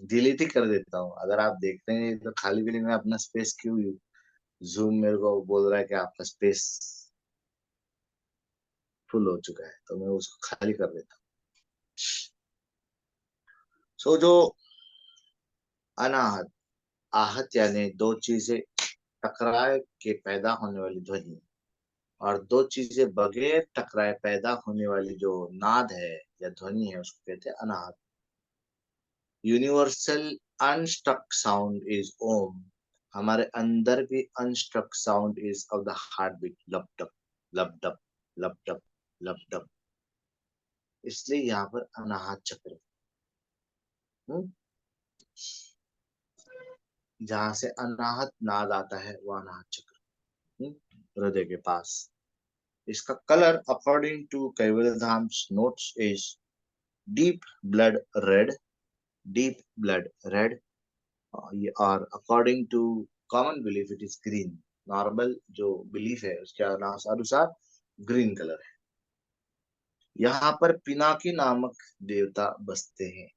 डिलीट ही कर देता हूँ अगर आप देखते हैं तो। खाली पीली में अपना स्पेस क्यों, जूम मेरे को बोल रहा है कि आपका स्पेस फुल हो चुका है, तो मैं उसको खाली कर देता हूँ। सो जो अनाहत, आहत यानी दो चीजें टकराए के पैदा होने वाली ध्वनि, और दो चीजें बगैर टकराए पैदा होने वाली जो नाद है या ध्वनि है, उसको कहते हैं अनाहत। Universal unstruck sound is Om. हमारे अंदर भी unstruck sound is of the heart beat, lub dub lub dub lub dub lub dub. इसलिए यहाँ पर अनाहत चक्र, जहां से अनाहत नाद आता है वो अनाहत चक्र, हृदय के पास। इसका colour according to Kaivalyadham notes is deep blood red, deep blood red. और according to common belief it is green. Normal जो बिलीफ है उसके अनुसार ग्रीन कलर है। यहाँ पर पिनाकी नामक देवता बसते हैं।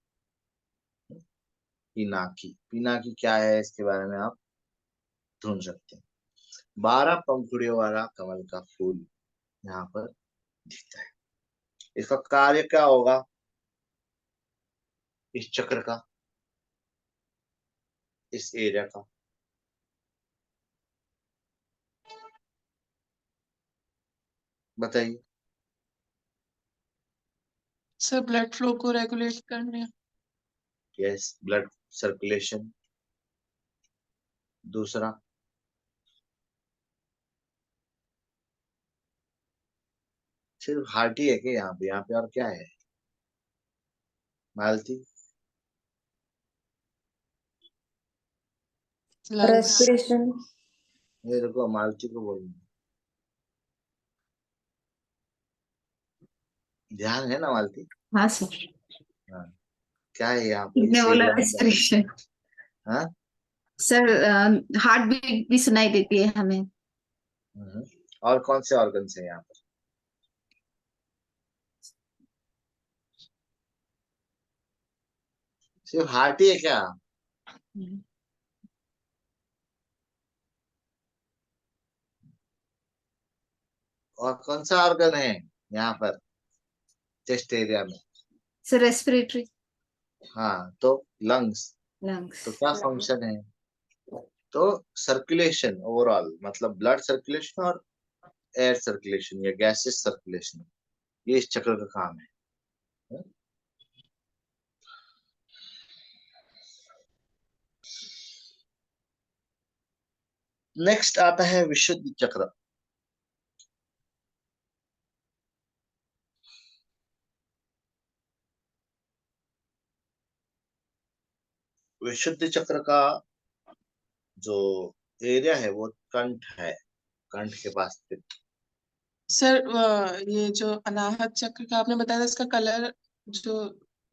पिनाकी, पिनाकी क्या है इसके बारे में आप ढूंढ सकते हैं। 12 पंखुड़ियों वाला कमल का फूल यहाँ पर दिखता है। इसका कार्य क्या होगा? इस चक्र का, इस एरिया का? बताइए। सर ब्लड फ्लो को रेगुलेट करने। Yes, blood circulation. दूसरा? सिर्फ हार्ट ही है क्या यहाँ पे? यहाँ पे और क्या है मालती? लंग्स। रेस्पिरेशन। ये देखो मालती को बोलूँ, ध्यान है ना मालती? हाँ सर, हाँ, क्या है यहाँ पे तुमने इस बोला एरिया में क्या? रेस्पिरेशन। हाँ। सर हार्ट बीट भी सुनाई देती है हमें। हम्म। और कौन से ऑर्गन है यहाँ पर? सिर्फ हार्ट ही है क्या? और कौन सा ऑर्गन है यहाँ पर चेस्ट एरिया में? Sir respiratory. हाँ, तो लंग्स। लंग्स। तो क्या फंक्शन है? तो सर्कुलेशन ओवरऑल, मतलब ब्लड सर्कुलेशन और एयर सर्कुलेशन या गैसेस सर्कुलेशन, ये इस चक्र का काम है। नेक्स्ट आता है विशुद्ध चक्र। विशुद्ध चक्र का जो एरिया है वो कंठ है, कंठ के पास स्थित। सर ये जो अनाहत चक्र का आपने बताया था, इसका कलर जो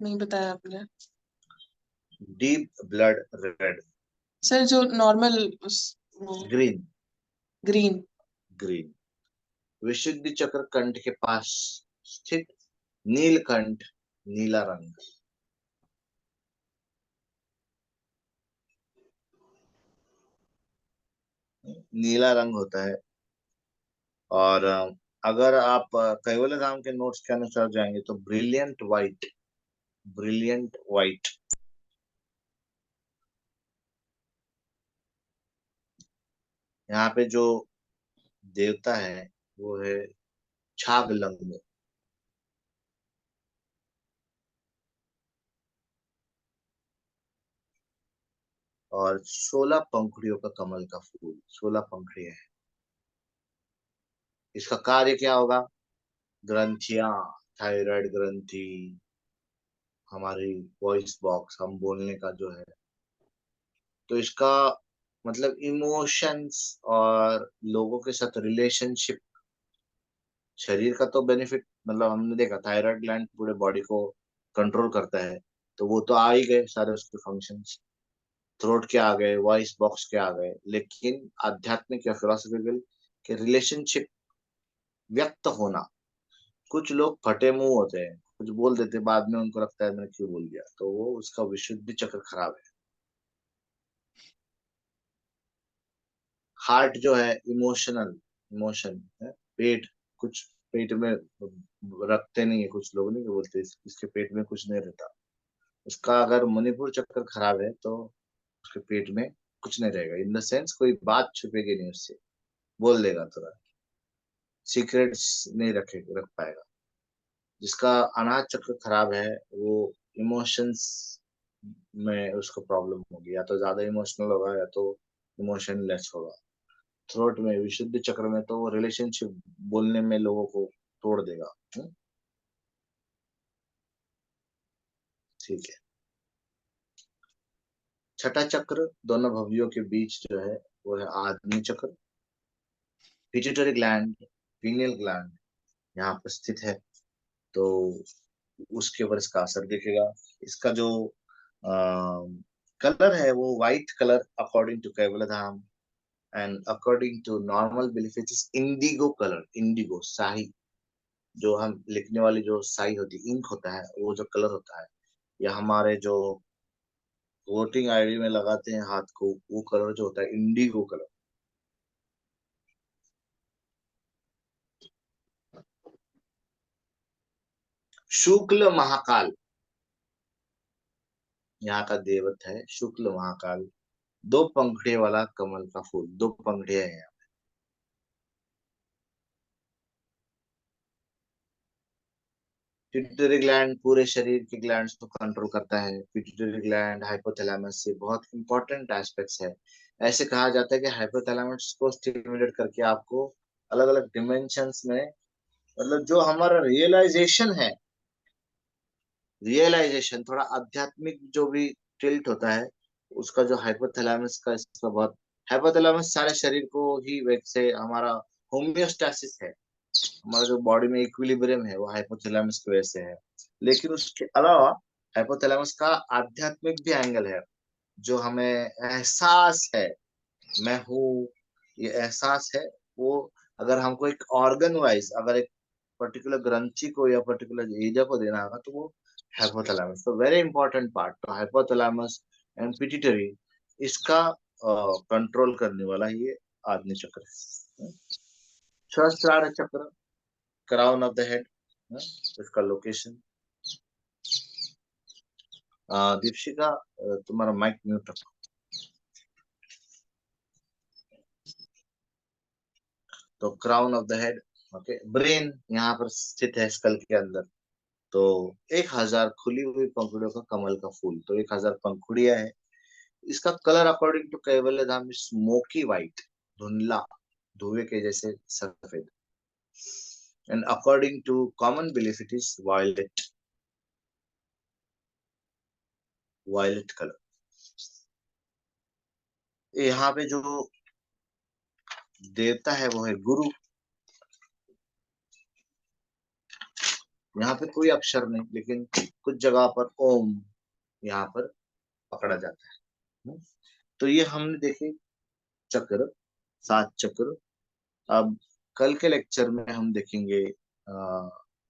नहीं बताया आपने। Deep blood red. सर जो नॉर्मल उस ग्रीन। ग्रीन। ग्रीन। विशुद्ध चक्र कंठ के पास स्थित नीलकंठ, नीला रंग। नीला रंग होता है। और अगर आप कैवल्य धाम के नोट्स के अनुसार जाएंगे तो ब्रिलियंट व्हाइट, ब्रिलियंट व्हाइट। यहाँ पे जो देवता है वो है छागलंग। और 16 पंखुड़ियों का कमल का फूल, 16 पंखुड़ियां है। इसका कार्य क्या होगा? ग्रंथियां, थायराइड ग्रंथि, हमारी वॉइस बॉक्स, हम बोलने का जो है, तो इसका मतलब इमोशंस और लोगों के साथ रिलेशनशिप। शरीर का तो बेनिफिट, मतलब हमने देखा थायराइड ग्लैंड पूरे बॉडी को कंट्रोल करता है, तो वो तो आ ही गए सारे उसके फंक्शंस। थ्रोट के आ गए, वॉइस बॉक्स के आ गए, लेकिन आध्यात्मिक या फिलोसफिकल के रिलेशनशिप व्यक्त होना। कुछ लोग फटे मुंह होते हैं, कुछ बोल देते बाद में उनको लगता है मैंने क्यों बोल दिया, तो वो उसका विशुद्धि चक्र खराब है। हार्ट जो है इमोशनल, इमोशन है। पेट, कुछ पेट में रखते नहीं है कुछ लोग, नहीं बोलते इसके पेट में कुछ नहीं रहता। उसका अगर मणिपुर चक्कर खराब है तो उसके पेट में कुछ नहीं रहेगा, इन द सेंस कोई बात छुपेगी नहीं उससे, बोल देगा तुरंत, सीक्रेट्स नहीं रख पाएगा। जिसका अनाज चक्र खराब है वो इमोशंस में उसको प्रॉब्लम होगी, या तो ज्यादा इमोशनल होगा या तो इमोशनलेस होगा। थ्रोट में, विशुद्ध चक्र में तो वो रिलेशनशिप बोलने में लोगों को तोड़ देगा। ठीक है। छठा चक्र दोनों भवियों के बीच जो है वो है आदमी चक्र। पिट्यूटरी ग्लैंड, पीनियल ग्लैंड यहाँ पर स्थित है, तो उसके ऊपर इसका असर दिखेगा। इसका जो कलर है वो white colour according to Kaivalya Dham, and according to normal belief it is indigo colour, indigo शाही। जो हम लिखने वाली जो स्याही होती है, इंक होता है, वो जो कलर होता है, या हमारे जो वोटिंग आईडी में लगाते हैं हाथ को, वो कलर जो होता है इंडिगो कलर। शुक्ल महाकाल, यहाँ का देवत है शुक्ल महाकाल, 2 पंखड़ियों वाला कमल का फूल, 2 पंखड़ियां हैं। पिट्यूटरी ग्लैंड पूरे शरीर के ग्लैंड्स को कंट्रोल करता है। पिट्यूटरी ग्लैंड हाइपोथैलेमस से बहुत इंपॉर्टेंट एस्पेक्ट्स है। ऐसे कहा जाता है कि हाइपोथैलेमस को स्टिमुलेट करके आपको अलग अलग डिमेंशंस में, मतलब जो हमारा रियलाइजेशन थोड़ा आध्यात्मिक जो भी टिल्ट होता है, उसका जो हाइपोथैलेमस का इसका बहुत, हाइपोथैलेमस सारे शरीर को ही वैसे हमारा होम्योस्टैसिस है, हमारा जो बॉडी में इक्विलिब्रियम है वो हाइपोथैलेमस की वजह से है। लेकिन उसके अलावा हाइपोथैलेमस का आध्यात्मिक भी एंगल है, जो हमें एहसास है मैं हूँ, ये एहसास है वो, अगर हमको एक ऑर्गन वाइज अगर एक पर्टिकुलर ग्रंथि को या पर्टिकुलर एरिया को देना होगा तो वो हाइपोथैलेमस, तो वेरी इंपॉर्टेंट पार्ट। तो हाइपोथैलेमस एंड पिट्यूटरी, इसका कंट्रोल करने वाला ये आग्नेय चक्र है। सहस्त्रार चक्र, क्राउन ऑफ द हेड, इसका लोकेशन। दीपशिका तुम्हारा माइक म्यूट रखो। तो crown of the head, okay, brain यहाँ पर स्थित है स्कल के अंदर। तो 1000 खुली हुई पंखुड़ियों का कमल का फूल, तो 1000 पंखुड़ियां है। इसका colour according to Kaivalya Dham smoky white, धुंधला, धुएं के जैसे सफेद। And according to common belief it is violet, violet colour. यहाँ पे जो देवता है वो है गुरु। यहाँ पे कोई अक्षर नहीं, लेकिन कुछ जगह पर ओम यहाँ पर पकड़ा जाता है। तो ये हमने देखे चक्र, 7 चक्र। अब कल के लेक्चर में हम देखेंगे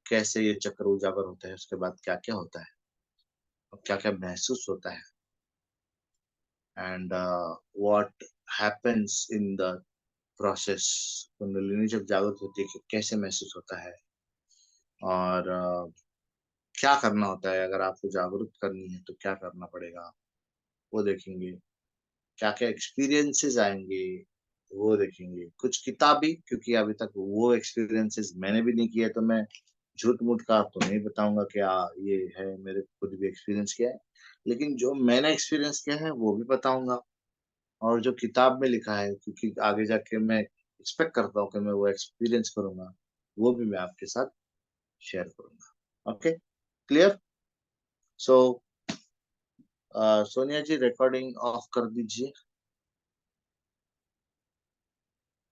कैसे ये चक्र उजागर होता है, उसके बाद क्या क्या होता है और क्या क्या महसूस होता है, and what happens in the process. Kundalini जब जागृत होती है कि कैसे महसूस होता है, और क्या करना होता है, अगर आपको जागरूक करनी है तो क्या करना पड़ेगा वो देखेंगे। क्या क्या एक्सपीरियंसेस आएंगे वो देखेंगे। कुछ किताबी, क्योंकि अभी तक वो एक्सपीरियंसेस मैंने भी नहीं किया, तो मैं झूठ मूठ का आपको नहीं बताऊंगा क्या ये है, मेरे खुद भी एक्सपीरियंस किया है, लेकिन जो मैंने एक्सपीरियंस किया है वो भी बताऊंगा। और जो किताब में लिखा है, क्योंकि आगे जाके मैं एक्सपेक्ट करता हूँ कि मैं वो एक्सपीरियंस करूंगा, वो भी मैं आपके साथ शेयर करूंगा। Okay, clear? So Sonia ji recording off कर दीजिए।